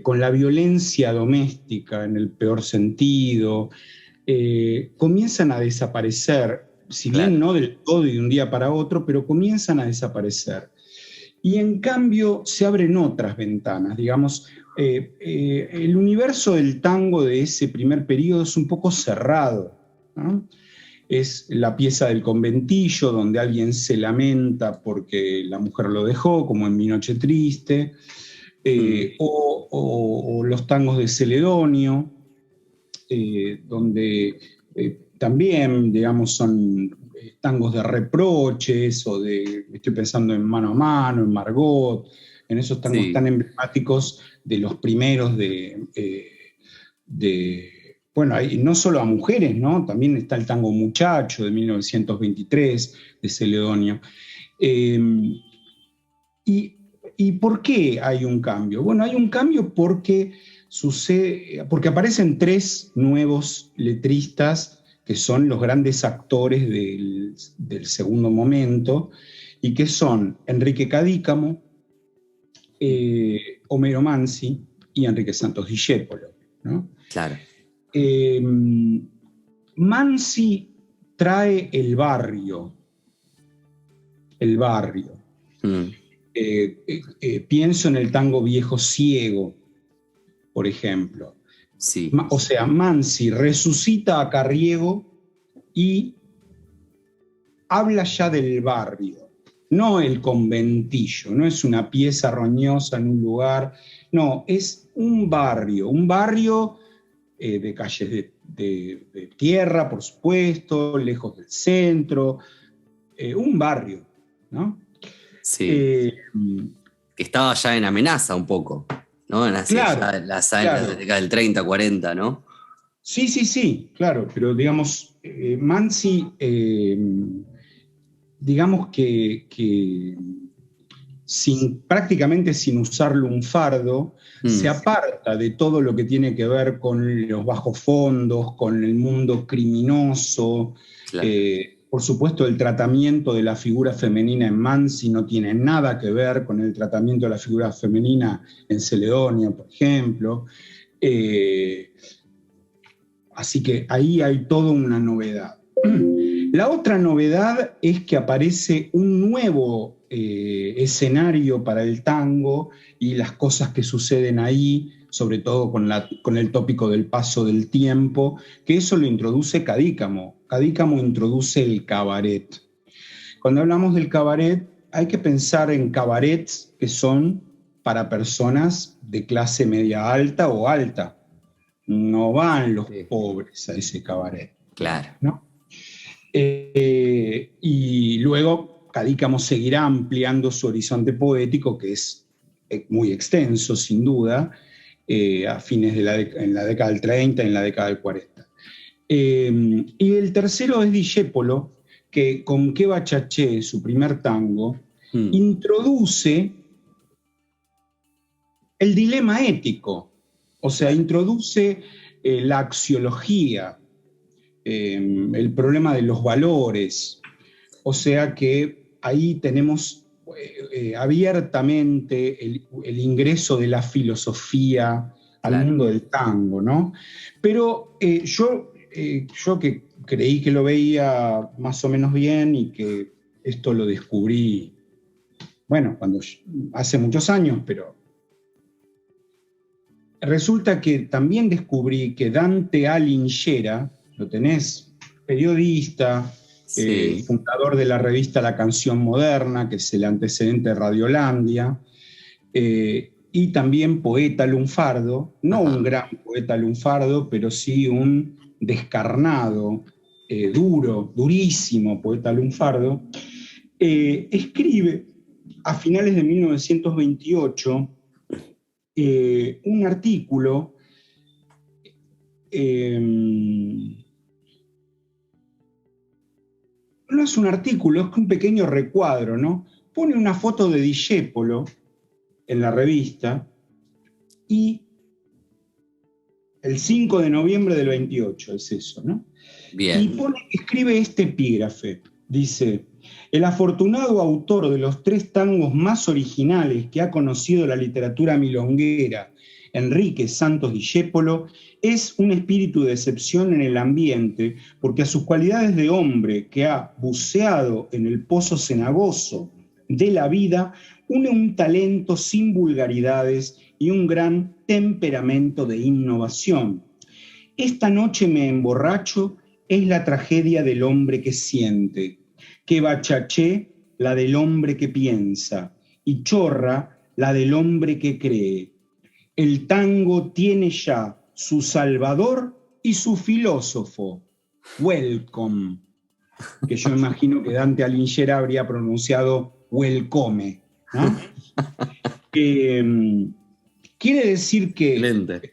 con la violencia doméstica en el peor sentido, comienzan a desaparecer, si bien claro. no del todo y de un día para otro, pero comienzan a desaparecer. Y en cambio se abren otras ventanas, digamos, el universo del tango de ese primer periodo es un poco cerrado, ¿no? Es la pieza del conventillo donde alguien se lamenta porque la mujer lo dejó, como en Mi Noche Triste, Mm, o los tangos de Celedonio, donde también, digamos, son tangos de reproches estoy pensando en Mano a Mano, en Margot, en esos tangos sí, tan emblemáticos de los primeros bueno, no solo a mujeres, ¿no? También está el tango Muchacho de 1923 de Celedonio. ¿Y por qué hay un cambio? Bueno, hay un cambio porque aparecen tres nuevos letristas que son los grandes actores del segundo momento, y que son Enrique Cadícamo, Homero Mansi y Enrique Santos Discépolo, ¿no? Claro. Mansi trae el barrio. Pienso en el tango Viejo Ciego, por ejemplo. Sí. O sea, Mansi resucita a Carriego y habla ya del barrio, no el conventillo, no es una pieza roñosa en un lugar, no, es un barrio de calles de tierra, por supuesto, lejos del centro, un barrio, ¿no? Sí. Estaba ya en amenaza un poco, ¿no? Claro, la década del 30, 40, ¿no? Sí, claro, pero digamos, Mansi, digamos que prácticamente sin usar lunfardo, se aparta de todo lo que tiene que ver con los bajos fondos, con el mundo criminoso. Claro. Por supuesto, el tratamiento de la figura femenina en Mansi no tiene nada que ver con el tratamiento de la figura femenina en Celedonio, por ejemplo. Así que ahí hay toda una novedad. La otra novedad es que aparece un nuevo escenario para el tango y las cosas que suceden ahí, sobre todo con el tópico del paso del tiempo, que eso lo introduce Cadícamo. Cadícamo introduce el cabaret. Cuando hablamos del cabaret, hay que pensar en cabarets que son para personas de clase media alta o alta. No van los pobres a ese cabaret. Claro. ¿No? Y luego Cadícamo seguirá ampliando su horizonte poético, que es muy extenso, sin duda, a fines en la década del 30 y en la década del 40. Y el tercero es Discépolo, que con Que Bachaché, su primer tango, introduce el dilema ético, o sea, introduce la axiología, el problema de los valores, o sea que ahí tenemos abiertamente el ingreso de la filosofía al mundo del tango, ¿no? Pero yo que creí que lo veía más o menos bien y que esto lo descubrí, bueno, hace muchos años, pero resulta que también descubrí que Dante Alighieri, lo tenés, periodista, sí. Fundador de la revista La Canción Moderna, que es el antecedente de Radiolandia, y también poeta lunfardo, no un gran poeta lunfardo, pero sí un descarnado, durísimo poeta lunfardo, escribe a finales de 1928 un artículo no es un artículo, es un pequeño recuadro, ¿no? Pone una foto de Discépolo en la revista y el 5 de noviembre del 28 es eso, ¿no? Bien. Y escribe este epígrafe, dice: el afortunado autor de los 3 tangos más originales que ha conocido la literatura milonguera, Enrique Santos Discépolo, es un espíritu de excepción en el ambiente, porque a sus cualidades de hombre que ha buceado en el pozo cenagoso de la vida, une un talento sin vulgaridades y un gran temperamento de innovación. Esta noche me emborracho es la tragedia del hombre que siente, Que Bachaché la del hombre que piensa y Chorra la del hombre que cree. El tango tiene ya su salvador y su filósofo. Welcome. Que yo imagino que Dante Alighieri habría pronunciado welcome, ¿no? Quiere decir que Excelente.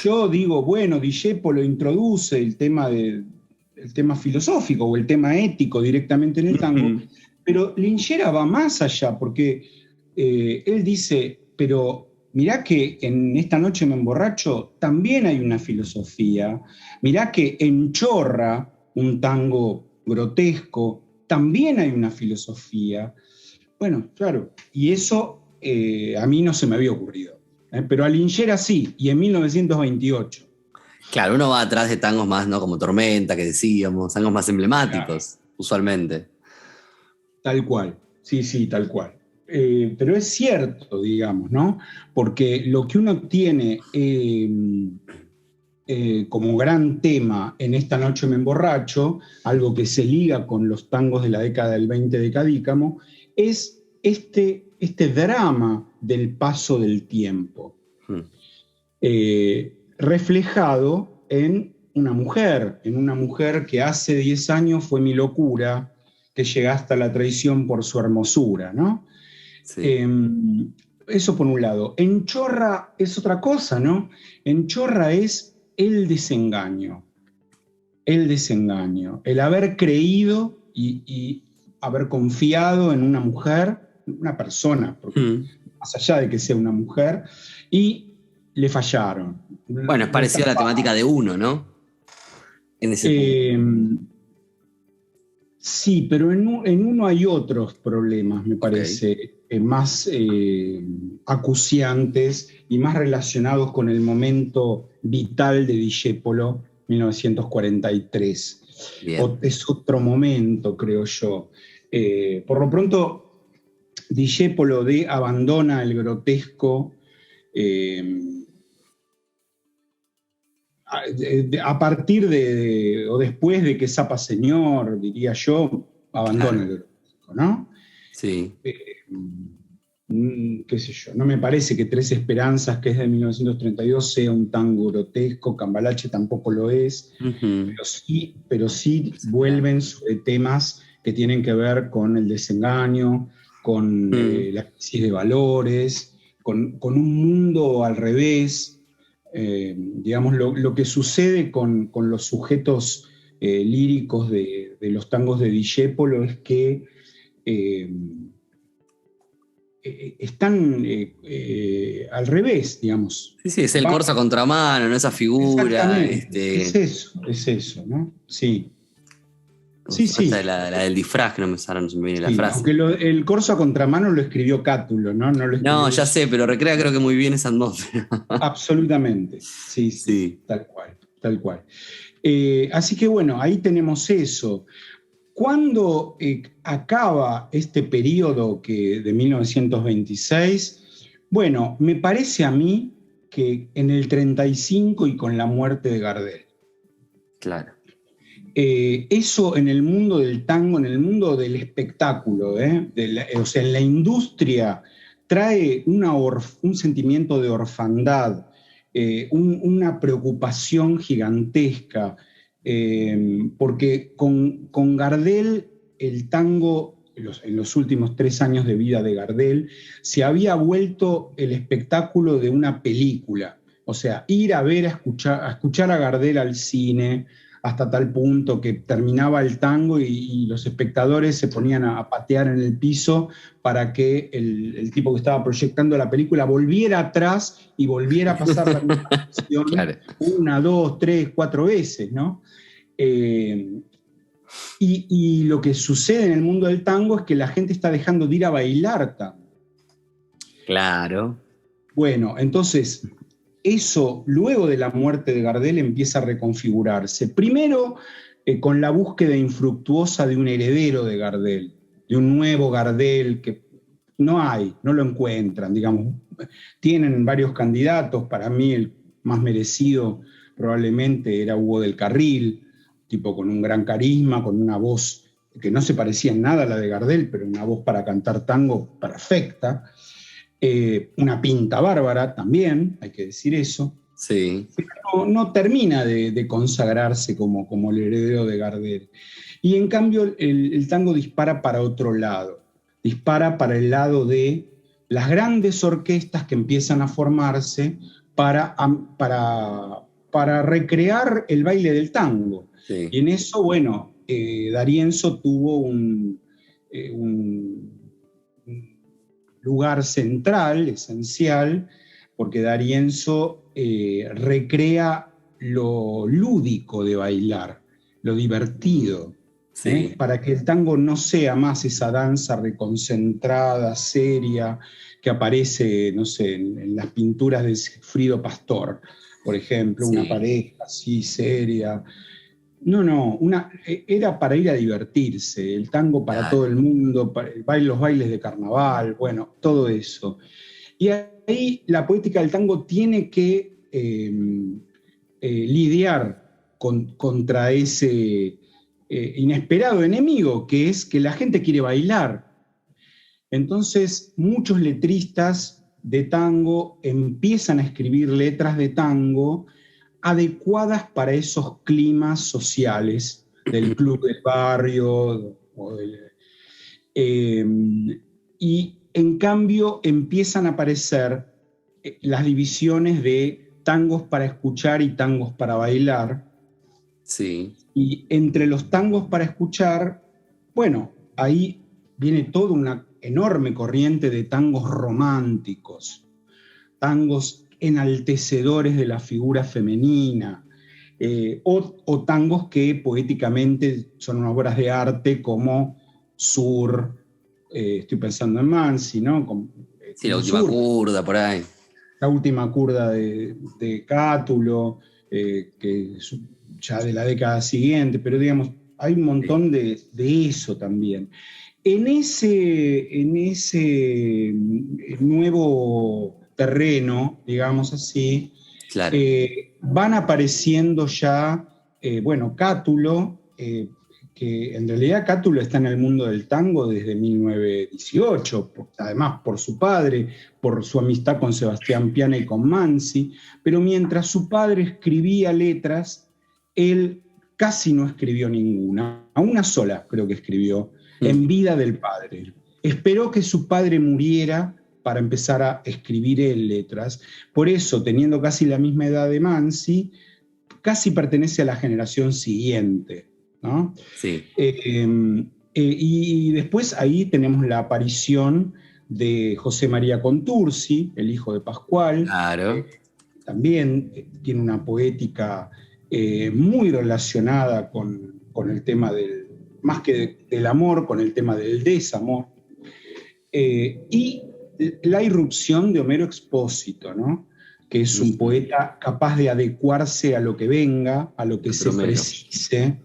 yo digo, bueno, Discepolo introduce el tema filosófico o el tema ético directamente en el tango, pero Linchera va más allá, porque él dice, pero mirá que en Esta noche me emborracho también hay una filosofía, mirá que en Chorra, un tango grotesco, también hay una filosofía. Bueno, claro, y eso a mí no se me había ocurrido, pero a Linchera sí, y en 1928. Claro, uno va atrás de tangos más, ¿no? Como Tormenta, que decíamos, tangos más Claro. emblemáticos, usualmente. Tal cual, sí, sí, tal cual. Pero es cierto, digamos, ¿no? Porque lo que uno tiene como gran tema en Esta noche me emborracho, algo que se liga con los tangos de la década del 20 de Cadícamo, es este drama del paso del tiempo, Hmm. reflejado en una mujer que hace 10 años fue mi locura, que llega hasta la traición por su hermosura, ¿no? Sí. Eh, Eso por un lado. En Chorra es otra cosa, ¿no? En Chorra es el desengaño, el haber creído y haber confiado en una mujer, una persona, porque Hmm. más allá de que sea una mujer, y le fallaron. Bueno, es Lo parecido a la temática estafaron. de Uno, ¿no? En ese punto. Eh, sí, pero en uno hay otros problemas, me Ok. parece, más acuciantes y más relacionados con el momento vital de Discepolo, 1943. Bien. Es otro momento, creo yo. Por lo pronto, Discepolo abandona el grotesco eh, a partir o después de que Zapa Señor, diría yo, abandona Claro. el grotesco, ¿no? Sí. Qué sé yo, no me parece que Tres Esperanzas, que es de 1932, sea un tango grotesco, Cambalache tampoco lo es, Ujú. pero sí Claro. vuelven sobre temas que tienen que ver con el desengaño, con Mm. la crisis de valores, con un mundo al revés. Digamos, lo que sucede con los sujetos líricos de los tangos de Discepolo es que eh, están al revés, digamos. Sí, sí, es el corso a contramano, ¿no? Esa figura, Exactamente, es eso, ¿no? Sí, ¿cómo sí, se llama esta sí, de la del disfraz? Que no me, ahora no se me viene la sí. frase. Aunque el corso a contramano lo escribió Cátulo, ¿no? No lo No, escribió ya sé, pero recrea creo que muy bien esa atmósfera. absolutamente. Sí, sí, Sí. tal cual, tal cual. Así que bueno, ahí tenemos eso. Cuando acaba este periodo de 1926, bueno, me parece a mí que en el 35 y con la muerte de Gardel. Claro. Eso en el mundo del tango, en el mundo del espectáculo, o sea, en la industria, trae un sentimiento de orfandad, una preocupación gigantesca, porque con Gardel, el tango, en los últimos 3 años de vida de Gardel, se había vuelto el espectáculo de una película. O sea, ir a ver, a escuchar a Gardel al cine, hasta tal punto que terminaba el tango y los espectadores se ponían a patear en el piso para que el tipo que estaba proyectando la película volviera atrás y volviera a pasar la misma canción Claro. una, dos, tres, cuatro veces, ¿no? Eh, y lo que sucede en el mundo del tango es que la gente está dejando de ir a bailar tango. Claro. Bueno, entonces, eso luego de la muerte de Gardel empieza a reconfigurarse. Primero, con la búsqueda infructuosa de un heredero de Gardel, de un nuevo Gardel que no hay, no lo encuentran, digamos. Tienen varios candidatos, para mí el más merecido probablemente era Hugo del Carril, tipo con un gran carisma, con una voz que no se parecía en nada a la de Gardel, pero una voz para cantar tango perfecta. Una pinta bárbara también, hay que decir eso. Sí. No termina de consagrarse como el heredero de Gardel. Y en cambio el tango dispara para otro lado, dispara para el lado de las grandes orquestas que empiezan a formarse para recrear el baile del tango. Sí. Y en eso, bueno, D'Arienzo tuvo un lugar central, esencial, porque D'Arienzo recrea lo lúdico de bailar, lo divertido, Sí. para que el tango no sea más esa danza reconcentrada, seria, que aparece, no sé, en las pinturas de Frido Pastor, por ejemplo, una Sí. pareja así seria. No, era para ir a divertirse, el tango para todo Claro. el mundo, los bailes de carnaval, bueno, todo eso. Y ahí la poética del tango tiene que lidiar contra ese inesperado enemigo, que es que la gente quiere bailar. Entonces, muchos letristas de tango empiezan a escribir letras de tango adecuadas para esos climas sociales del club del barrio. Eh, y en cambio empiezan a aparecer las divisiones de tangos para escuchar y tangos para bailar. Sí. Y entre los tangos para escuchar, bueno, ahí viene toda una enorme corriente de tangos románticos, tangos enaltecedores de la figura femenina, o tangos que poéticamente son obras de arte como Sur, estoy pensando en Mansi, ¿no? Sí, la Como última Sur, curda por ahí. la última curda de Cátulo, que es ya de la década siguiente, pero digamos, hay un Sí. montón de eso también. En ese nuevo terreno, digamos así, Claro. van apareciendo ya, bueno, Cátulo, que en realidad Cátulo está en el mundo del tango desde 1918, además por su padre, por su amistad con Sebastián Piana y con Mansi, pero mientras su padre escribía letras, él casi no escribió ninguna, a una sola creo que escribió, en vida del padre. Esperó que su padre muriera para empezar a escribir él letras. Por eso, teniendo casi la misma edad de Mansi, casi pertenece a la generación siguiente, ¿no? Sí. Y después ahí tenemos la aparición de José María Contursi, el hijo de Pascual, Claro. también tiene una poética muy relacionada con el tema más que del amor, con el tema del desamor. Y la irrupción de Homero Expósito, ¿no? Que es un poeta capaz de adecuarse a lo que venga, a lo que Otro se mero. precise.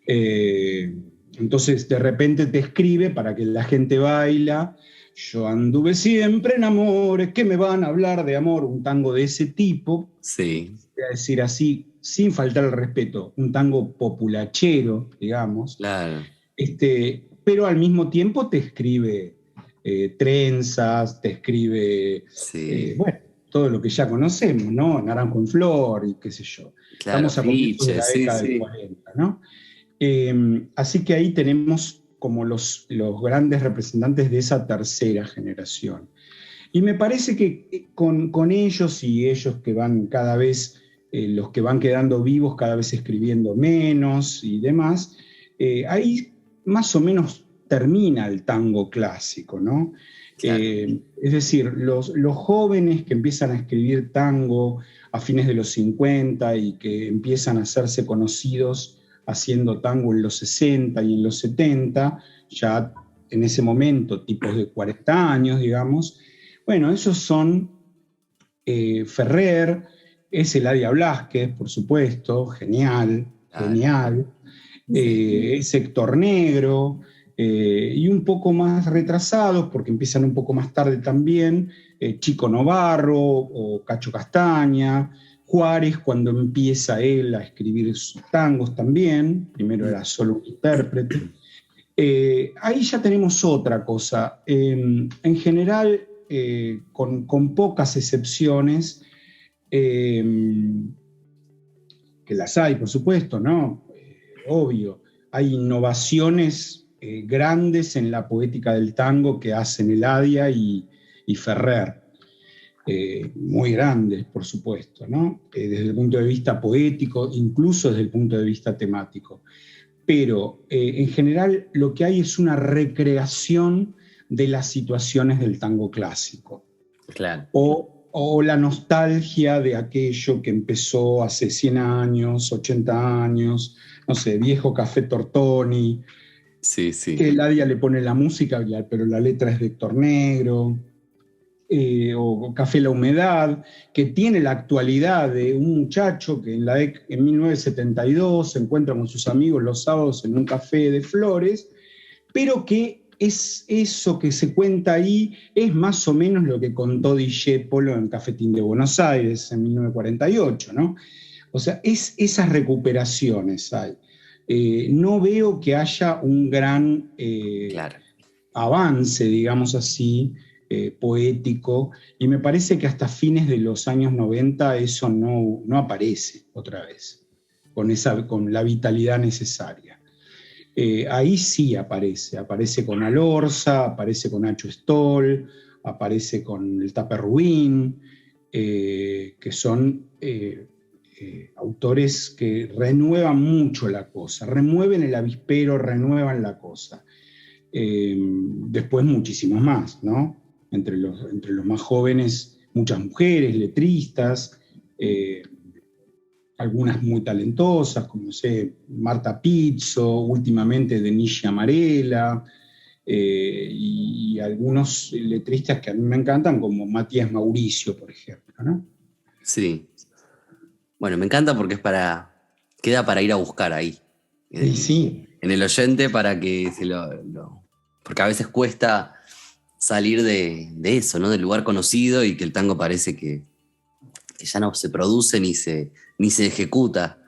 Eh, entonces, de repente te escribe para que la gente baila. Yo anduve siempre en amores, que me van a hablar de amor, un tango de ese tipo, Sí. voy a decir así, sin faltar el respeto, un tango populachero, digamos, Claro. pero al mismo tiempo te escribe trenzas, te escribe, Sí. bueno, todo lo que ya conocemos, ¿no? Naranjo en flor y qué sé yo. Claro, Estamos a comienzos de Fliche, la sí, década del sí. 40, ¿no? Así que ahí tenemos como los grandes representantes de esa tercera generación. Y me parece que con ellos y ellos que van cada vez, los que van quedando vivos, cada vez escribiendo menos y demás, ahí más o menos termina el tango clásico, ¿no? Claro. Es decir, los jóvenes que empiezan a escribir tango a fines de los 50 y que empiezan a hacerse conocidos haciendo tango en los 60 y en los 70, ya en ese momento, tipos de 40 años, digamos, bueno, esos son Ferrer, es Eladia Blasquez, por supuesto, genial, Claro. genial. Sí. Es Héctor Negro, y un poco más retrasados, porque empiezan un poco más tarde también, Chico Novarro o Cacho Castaña, Juárez cuando empieza él a escribir sus tangos también, primero era solo un intérprete. Ahí ya tenemos otra cosa. En general, con pocas excepciones, eh, que las hay, por supuesto, ¿no? Obvio. Hay innovaciones grandes en la poética del tango que hacen Eladia y Ferrer. muy grandes, por supuesto, ¿no? Desde el punto de vista poético, incluso desde el punto de vista temático. Pero en general lo que hay es una recreación de las situaciones del tango clásico. Claro. O la nostalgia de aquello que empezó hace 100 años, 80 años, no sé, viejo Café Tortoni, Sí, sí. que Eladia le pone la música, pero la letra es de Héctor Negro, o Café La Humedad, que tiene la actualidad de un muchacho que en 1972 se encuentra con sus amigos los sábados en un café de Flores, pero que es eso que se cuenta ahí, es más o menos lo que contó Discépolo en Cafetín de Buenos Aires en 1948, ¿no? O sea, esas recuperaciones hay. No veo que haya un gran Claro. avance, digamos así, poético, y me parece que hasta fines de los años 90 eso no aparece otra vez, con la vitalidad necesaria. Ahí sí aparece con Alorza, aparece con Nacho Stoll, aparece con el Tape Rubín, que son autores que renuevan mucho la cosa, remueven el avispero, renuevan la cosa. Después muchísimos más, ¿no? Entre los más jóvenes, muchas mujeres, letristas, algunas muy talentosas, como sé, Marta Pizzo, últimamente Denise Amarela, y algunos letristas que a mí me encantan, como Matías Mauricio, por ejemplo, ¿no? Sí. Bueno, me encanta porque queda para ir a buscar ahí. Y sí. En el oyente para que porque a veces cuesta salir de eso, ¿no? Del lugar conocido, y que el tango parece que ya no se produce ni se ejecuta.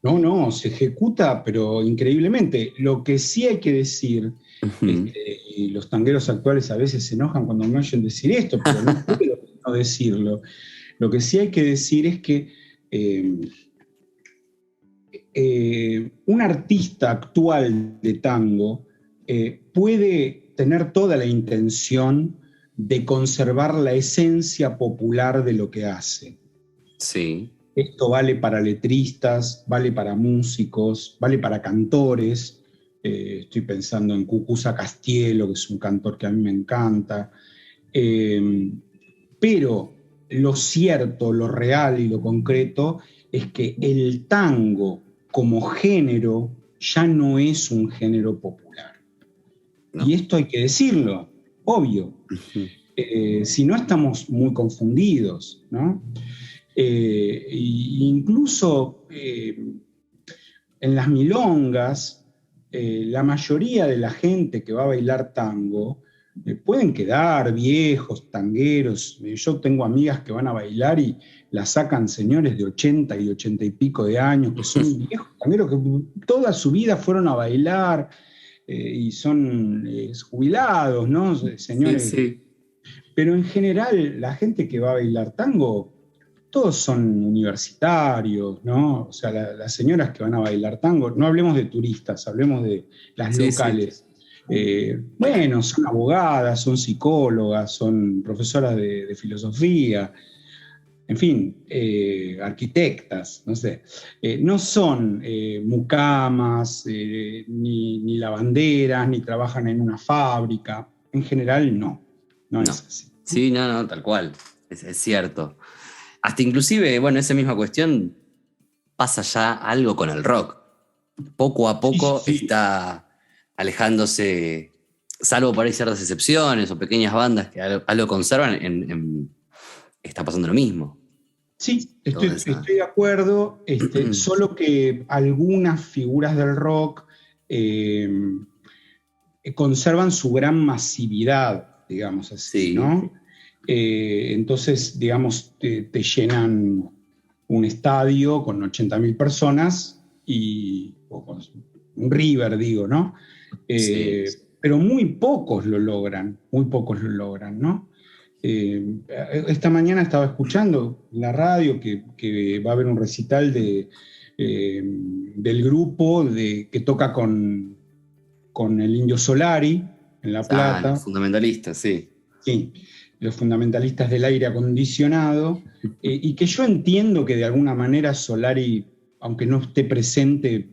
No, se ejecuta, pero increíblemente. Lo que sí hay que decir, Ujú. y los tangueros actuales a veces se enojan cuando me oyen decir esto, pero no puedo no decirlo. Lo que sí hay que decir es que un artista actual de tango puede tener toda la intención de conservar la esencia popular de lo que hace. Sí. Esto vale para letristas, vale para músicos, vale para cantores. Estoy pensando en Cucuza Castielo, que es un cantor que a mí me encanta. Pero lo cierto, lo real y lo concreto es que el tango como género ya no es un género popular. No. Y esto hay que decirlo, obvio. Ujú. Si no, estamos muy confundidos, ¿no? Incluso en las milongas, la mayoría de la gente que va a bailar tango pueden quedar viejos, tangueros. Yo tengo amigas que van a bailar y la sacan señores de 80 y 80 y pico de años, que son viejos tangueros que toda su vida fueron a bailar y son jubilados, ¿no? Sí, Señores. sí. Pero en general, la gente que va a bailar tango, todos son universitarios, ¿no? O sea, las señoras que van a bailar tango, no hablemos de turistas, hablemos de las Sí, sí. locales. Bueno, son abogadas, son psicólogas, son profesoras de filosofía, en fin, arquitectas, no sé. No son mucamas, ni lavanderas, ni trabajan en una fábrica. En general, no No. es así, ¿no? Sí, no, tal cual. Es cierto. Hasta inclusive, bueno, esa misma cuestión pasa ya algo con el rock. Poco a Sí, sí, poco sí. está alejándose, salvo por ahí ciertas excepciones o pequeñas bandas que algo conservan, está pasando lo mismo. Sí, Toda estoy esa. de acuerdo, solo que algunas figuras del rock eh, conservan su gran masividad, digamos así, Sí, ¿no? Entonces, digamos, te llenan un estadio con 80.000 personas o con un River, digo, ¿no? sí. Pero muy pocos lo logran, ¿no? Eh, esta mañana estaba escuchando en la radio que va a haber un recital del grupo que toca con el Indio Solari en La Ah, los Plata. fundamentalistas, sí. Sí. los fundamentalistas del aire acondicionado, y que yo entiendo que de alguna manera Solari, aunque no esté presente,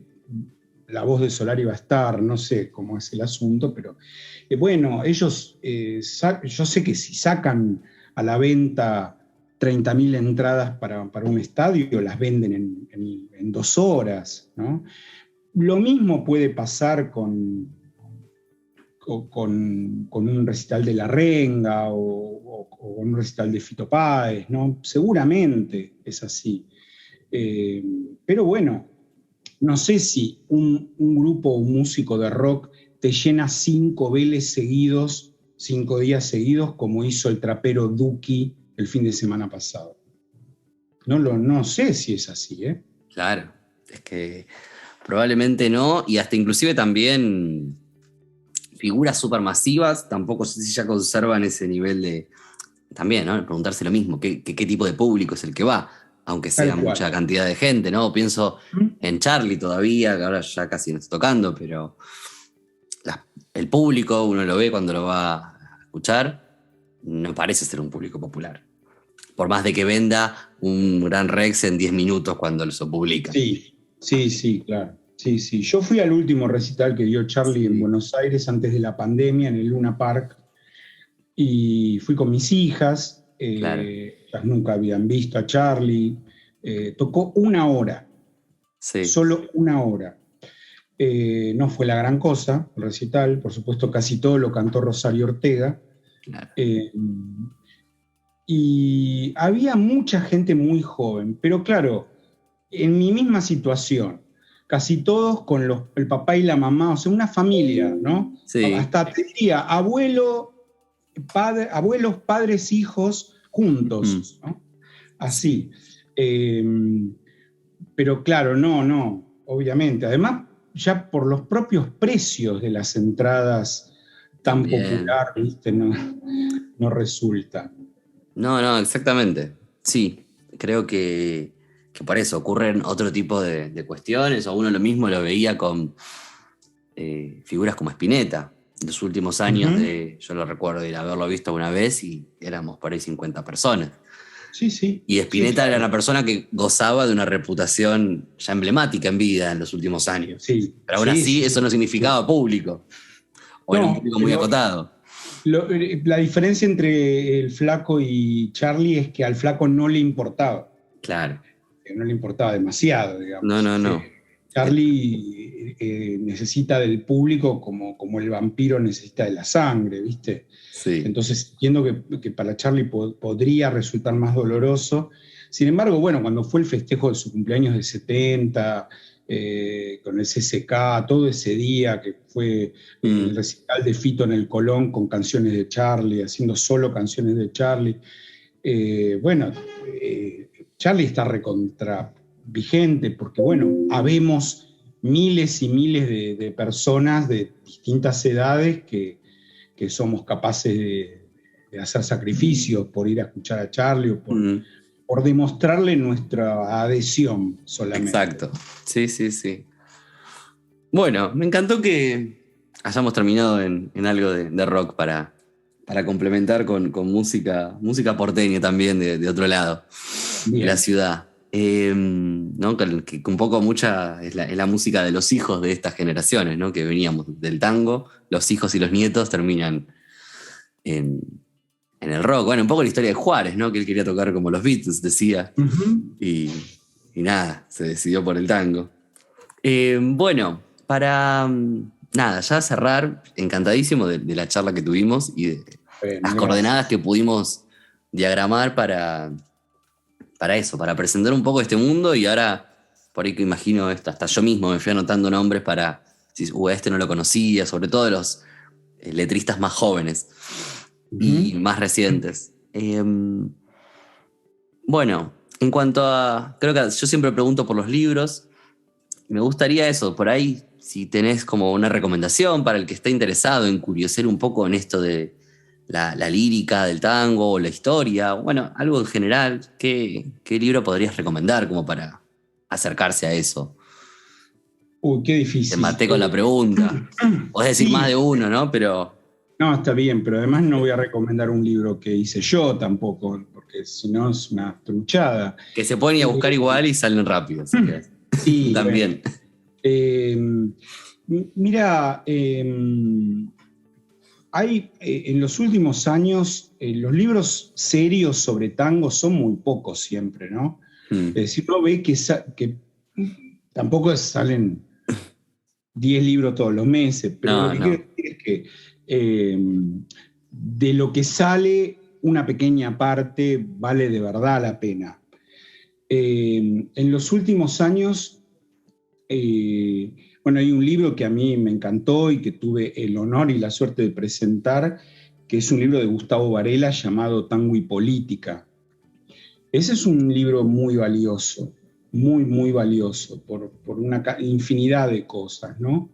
la voz de Solari va a estar, no sé cómo es el asunto, pero bueno, ellos, yo sé que si sacan a la venta 30.000 entradas para un estadio, las venden en 2 horas, ¿no? Lo mismo puede pasar con un recital de La Renga o un recital de Fito Páez, ¿no? Seguramente es así. Pero bueno, no sé si un grupo o un músico de rock te llena 5 Vélez seguidos, 5 días seguidos, como hizo el trapero Duki el fin de semana pasado. No sé si es así, ¿eh? Claro, es que probablemente no, y hasta inclusive también figuras supermasivas, tampoco sé si ya conservan ese nivel de... También, ¿no? Preguntarse lo mismo, ¿qué tipo de público es el que va? Aunque sea mucha cantidad de gente, ¿no? Pienso en Charlie todavía, que ahora ya casi no está tocando, pero el público, uno lo ve cuando lo va a escuchar, no parece ser un público popular. Por más de que venda un Gran Rex en 10 minutos cuando lo publica. Sí, claro. Sí. Yo fui al último recital que dio Charlie en Buenos Aires antes de la pandemia, en el Luna Park, y fui con mis hijas. Claro. Ellas nunca habían visto a Charlie. Tocó 1 hora. Sí. Solo 1 hora. No fue la gran cosa el recital, por supuesto casi todo lo cantó Rosario Ortega. Claro. Y había mucha gente muy joven, pero claro, en mi misma situación, casi todos con el papá y la mamá, o sea, una familia, ¿no? Sí. Hasta te diría, abuelos, padres, hijos, juntos, ¿no? Así. Pero claro, no, obviamente. Además, ya por los propios precios de las entradas tan popular, ¿viste? No resulta. No, exactamente. Sí, creo que por eso ocurren otro tipo de cuestiones, o uno lo mismo lo veía con figuras como Spinetta. En los últimos años, yo lo recuerdo de haberlo visto una vez y éramos por ahí 50 personas. Sí. Y Spinetta era una persona que gozaba de una reputación ya emblemática en vida en los últimos años. Sí, pero aún así eso no significaba público. O era un público muy acotado. La diferencia entre el Flaco y Charlie es que al Flaco no le importaba. Claro. No le importaba demasiado, digamos. No. Charlie necesita del público como el vampiro necesita de la sangre, ¿viste? Sí. Entonces entiendo que para Charlie podría resultar más doloroso. Sin embargo, bueno, cuando fue el festejo de su cumpleaños de 70, con el CCK, todo ese día que fue el recital de Fito en el Colón con canciones de Charlie, haciendo solo canciones de Charlie. Charlie está recontra vigente porque, bueno, habemos miles y miles de personas de distintas edades que somos capaces de hacer sacrificios por ir a escuchar a Charlie o por demostrarle nuestra adhesión solamente. Exacto, sí. Bueno, me encantó que hayamos terminado en algo de rock para complementar con música porteña también de otro lado. Bien. De la ciudad. ¿No? Que un poco mucha es la música de los hijos de estas generaciones, ¿no? Que veníamos del tango, los hijos y los nietos terminan en el rock. Bueno, un poco la historia de Juárez, ¿no? Que él quería tocar como los Beatles, decía. Y nada, se decidió por el tango. Bueno, para nada, ya cerrar, encantadísimo de la charla que tuvimos y de las coordenadas que pudimos diagramar para eso, para presentar un poco este mundo. Y ahora, por ahí que imagino esto, hasta yo mismo me fui anotando nombres para decir, este no lo conocía, sobre todo los letristas más jóvenes y más recientes. Bueno, en cuanto a, creo que yo siempre pregunto por los libros. Me gustaría eso, por ahí, si tenés como una recomendación para el que esté interesado en curiosear un poco en esto de la lírica del tango o la historia, bueno, algo en general, ¿qué libro podrías recomendar como para acercarse a eso? Uy, qué difícil. Te maté con la pregunta. Podés decir más de uno, ¿no? Pero... No, está bien, pero además no voy a recomendar un libro que hice yo tampoco, porque si no es una truchada. Que se pueden ir a buscar igual y salen rápido, así que Sí, bueno. también. Eh, Mira, hay en los últimos años, los libros serios sobre tango son muy pocos siempre, ¿no? Mm. Es decir, uno ve que tampoco salen 10 libros todos los meses, pero lo No, que quiero no. decir es que de lo que sale, una pequeña parte vale de verdad la pena. En los últimos años, bueno, hay un libro que a mí me encantó y que tuve el honor y la suerte de presentar, que es un libro de Gustavo Varela llamado Tango y Política. Ese es un libro muy valioso, muy, muy valioso, por una infinidad de cosas, ¿no?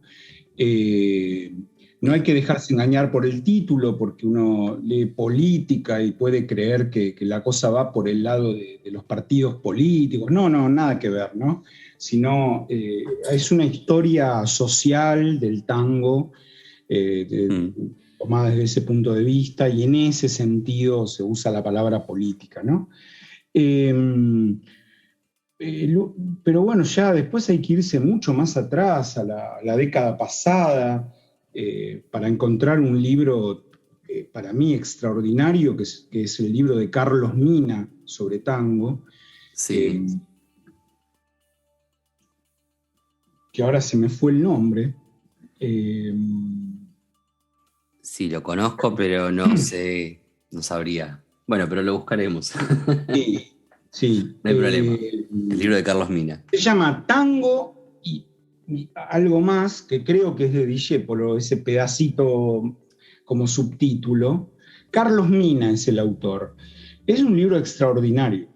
No hay que dejarse engañar por el título, porque uno lee política y puede creer que la cosa va por el lado de los partidos políticos. No, no, nada que ver, ¿no? Sino es una historia social del tango, Mm. tomada desde ese punto de vista, y en ese sentido se usa la palabra política, ¿no? Eh, pero bueno, ya después hay que irse mucho más atrás, a la década pasada, para encontrar un libro para mí extraordinario, que es el libro de Carlos Mina sobre tango, Sí, que ahora se me fue el nombre. Eh, sí, lo conozco, pero no sé, no sabría. Bueno, pero lo buscaremos. sí, sí. No hay problema. El libro de Carlos Mina. Se llama Tango y algo más, que creo que es de Discépolo, ese pedacito como subtítulo. Carlos Mina es el autor. Es un libro extraordinario,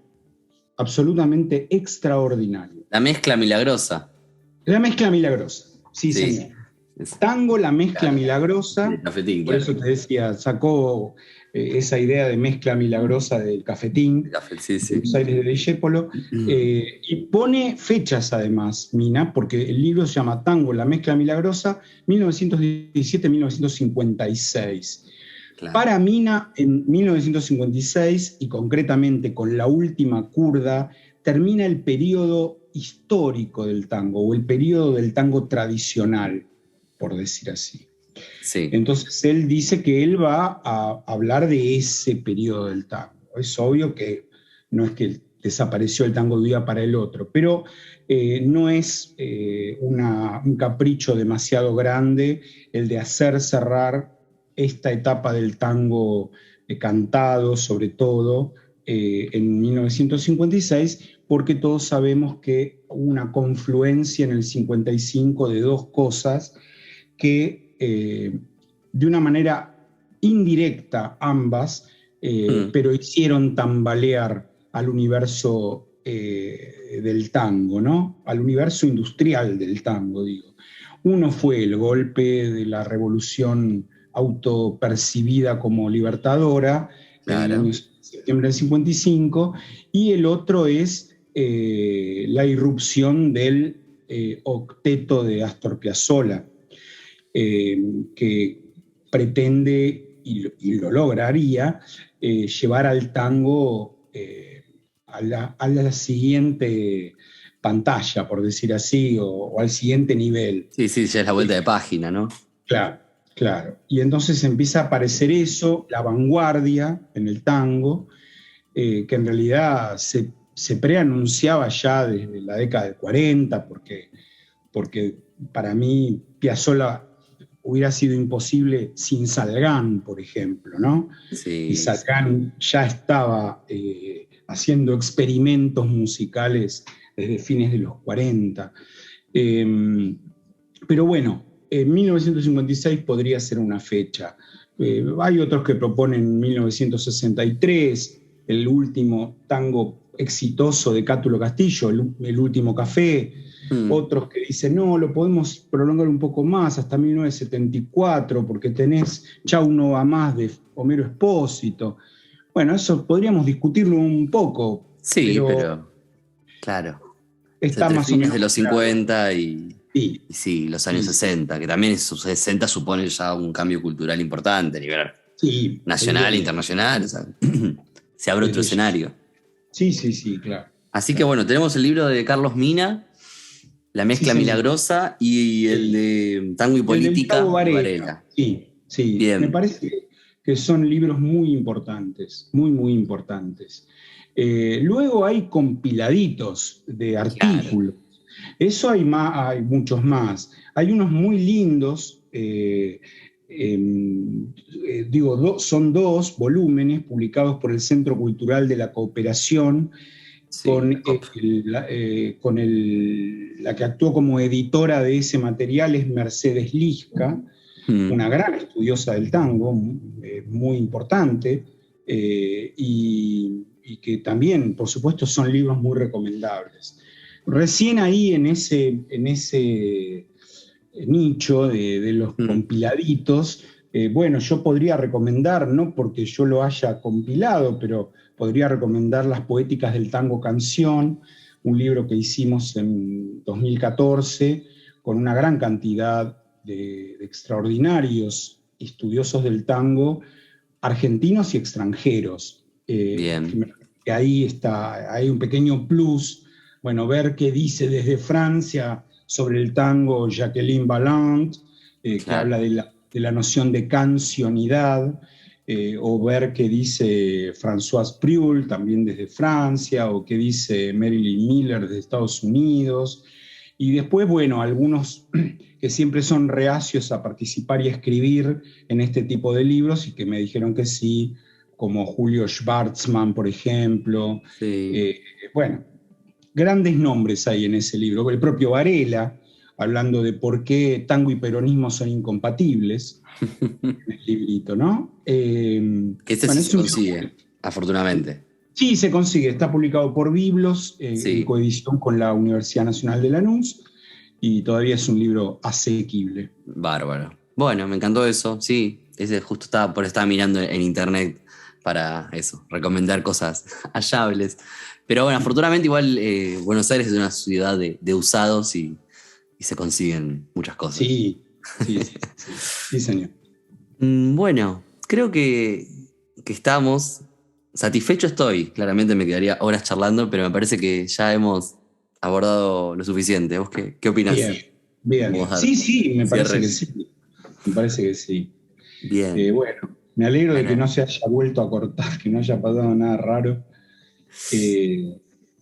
absolutamente extraordinario. La mezcla milagrosa. La mezcla milagrosa, sí, Sí, señor. es- Tango, la mezcla claro. De milagrosa, cafetín, por claro. eso te decía, sacó esa idea de mezcla milagrosa del De cafetín, café, sí, de sí. Buenos Aires de Discépolo, y pone fechas además, Mina, porque el libro se llama Tango, la mezcla milagrosa, 1917-1956. Claro. Para Mina, en 1956, y concretamente con la última curda, termina el periodo histórico del tango, o el periodo del tango tradicional, por decir así. Sí, Entonces él dice que él va a hablar de ese periodo del tango. Es obvio que no es que desapareció el tango de un día para el otro, pero no es un capricho demasiado grande el de hacer cerrar esta etapa del tango cantado, sobre todo en 1956, porque todos sabemos que hubo una confluencia en el 55 de dos cosas que de una manera indirecta ambas, pero hicieron tambalear al universo del tango, ¿no? Al universo industrial del tango, digo. Uno fue el golpe de la revolución autopercibida como libertadora en el año claro. septiembre del 55, y el otro es la irrupción del octeto de Astor Piazzolla, que pretende, y lo lograría, llevar al tango a la siguiente pantalla, por decir así, o al siguiente nivel. Sí, sí, ya es la vuelta de página, ¿no? Claro, claro. Y entonces empieza a aparecer eso, la vanguardia en el tango, que en realidad se preanunciaba ya desde la década del 40, porque para mí Piazzolla hubiera sido imposible sin Salgán, por ejemplo, ¿no? Y Sí, sí. Salgán ya estaba haciendo experimentos musicales desde fines de los 40. Pero bueno, 1956 podría ser una fecha. Hay otros que proponen 1963, el último tango exitoso de Cátulo Castillo, el último café. Otros que dicen, no, lo podemos prolongar un poco más hasta 1974, porque tenés Chau no va más de Homero Expósito. Bueno, eso podríamos discutirlo un poco, Sí, pero pero claro. Es está entre más o fines de menos los claro. 50 y Sí, Y sí, los años 60, que también esos 60 supone ya un cambio cultural importante a nivel sí, nacional e evidente. internacional. O sea, se abre otro Desde ya. escenario. Sí, sí, sí, claro. Así que Claro. bueno, tenemos el libro de Carlos Mina, La Sí, mezcla señor. milagrosa, y el Sí. de Tango y Y el de Gustavo política de Varela. Varela. Sí, sí. Me Bien, parece que son libros muy importantes, muy, muy importantes. Luego hay compiladitos de claro. artículos. Eso hay, hay muchos más. Hay unos muy lindos, digo, son dos volúmenes publicados por el Centro Cultural de la Cooperación Sí, con, la COP. la que actuó como editora de ese material es Mercedes Lisca, Mm, una gran estudiosa del tango, muy importante, y que también, por supuesto, son libros muy recomendables. Recién ahí en ese nicho de los mm, compiladitos, bueno, yo podría recomendar, no porque yo lo haya compilado, pero podría recomendar Las Poéticas del Tango Canción, un libro que hicimos en 2014 con una gran cantidad de extraordinarios estudiosos del tango, argentinos y extranjeros. bien, Que ahí está, hay un pequeño plus, bueno, ver qué dice desde Francia sobre el tango Jacqueline Ballant, que claro. habla de la noción de cancionidad, o ver qué dice François Prull, también desde Francia, o qué dice Marilyn Miller desde Estados Unidos. Y después, bueno, algunos que siempre son reacios a participar y a escribir en este tipo de libros y que me dijeron que sí, como Julio Schwartzman, por ejemplo. Sí. Eh, bueno, grandes nombres hay en ese libro. El propio Varela, hablando de por qué tango y peronismo son incompatibles, en el librito, ¿no? Que este sí Bueno, se es un libro consigue, afortunadamente. sí, se consigue, está publicado por Biblos, en Sí, coedición con la Universidad Nacional de Lanús, y todavía es un libro asequible. bárbaro. Bueno, me encantó eso, sí. Ese justo estaba mirando en internet para eso, recomendar cosas hallables. Pero bueno, afortunadamente igual Buenos Aires es una ciudad de usados y se consiguen muchas cosas. Sí, sí, sí, sí, sí, señor. Bueno, creo que estamos. Satisfecho estoy. Claramente me quedaría horas charlando, pero me parece que ya hemos abordado lo suficiente. ¿Vos qué opinás? Bien, bien. Vamos a dar Sí, sí, me parece que cierre. sí. Me parece que sí. Bien. Bueno, me alegro de que Bueno, no se haya vuelto a cortar, que no haya pasado nada raro. Eh,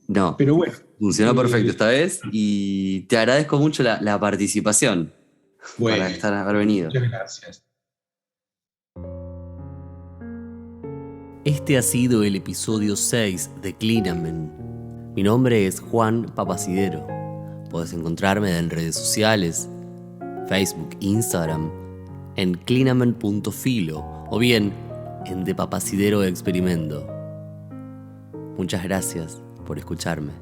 no, pero bueno, funcionó perfecto eh, esta vez y te agradezco mucho la participación para bueno, haber venido. muchas gracias. Este ha sido el episodio 6 de Clinamen. Mi nombre es Juan Papacidero. Puedes encontrarme en redes sociales, Facebook, Instagram, en clinamen.filo o bien en De Papacidero Experimento. Muchas gracias por escucharme.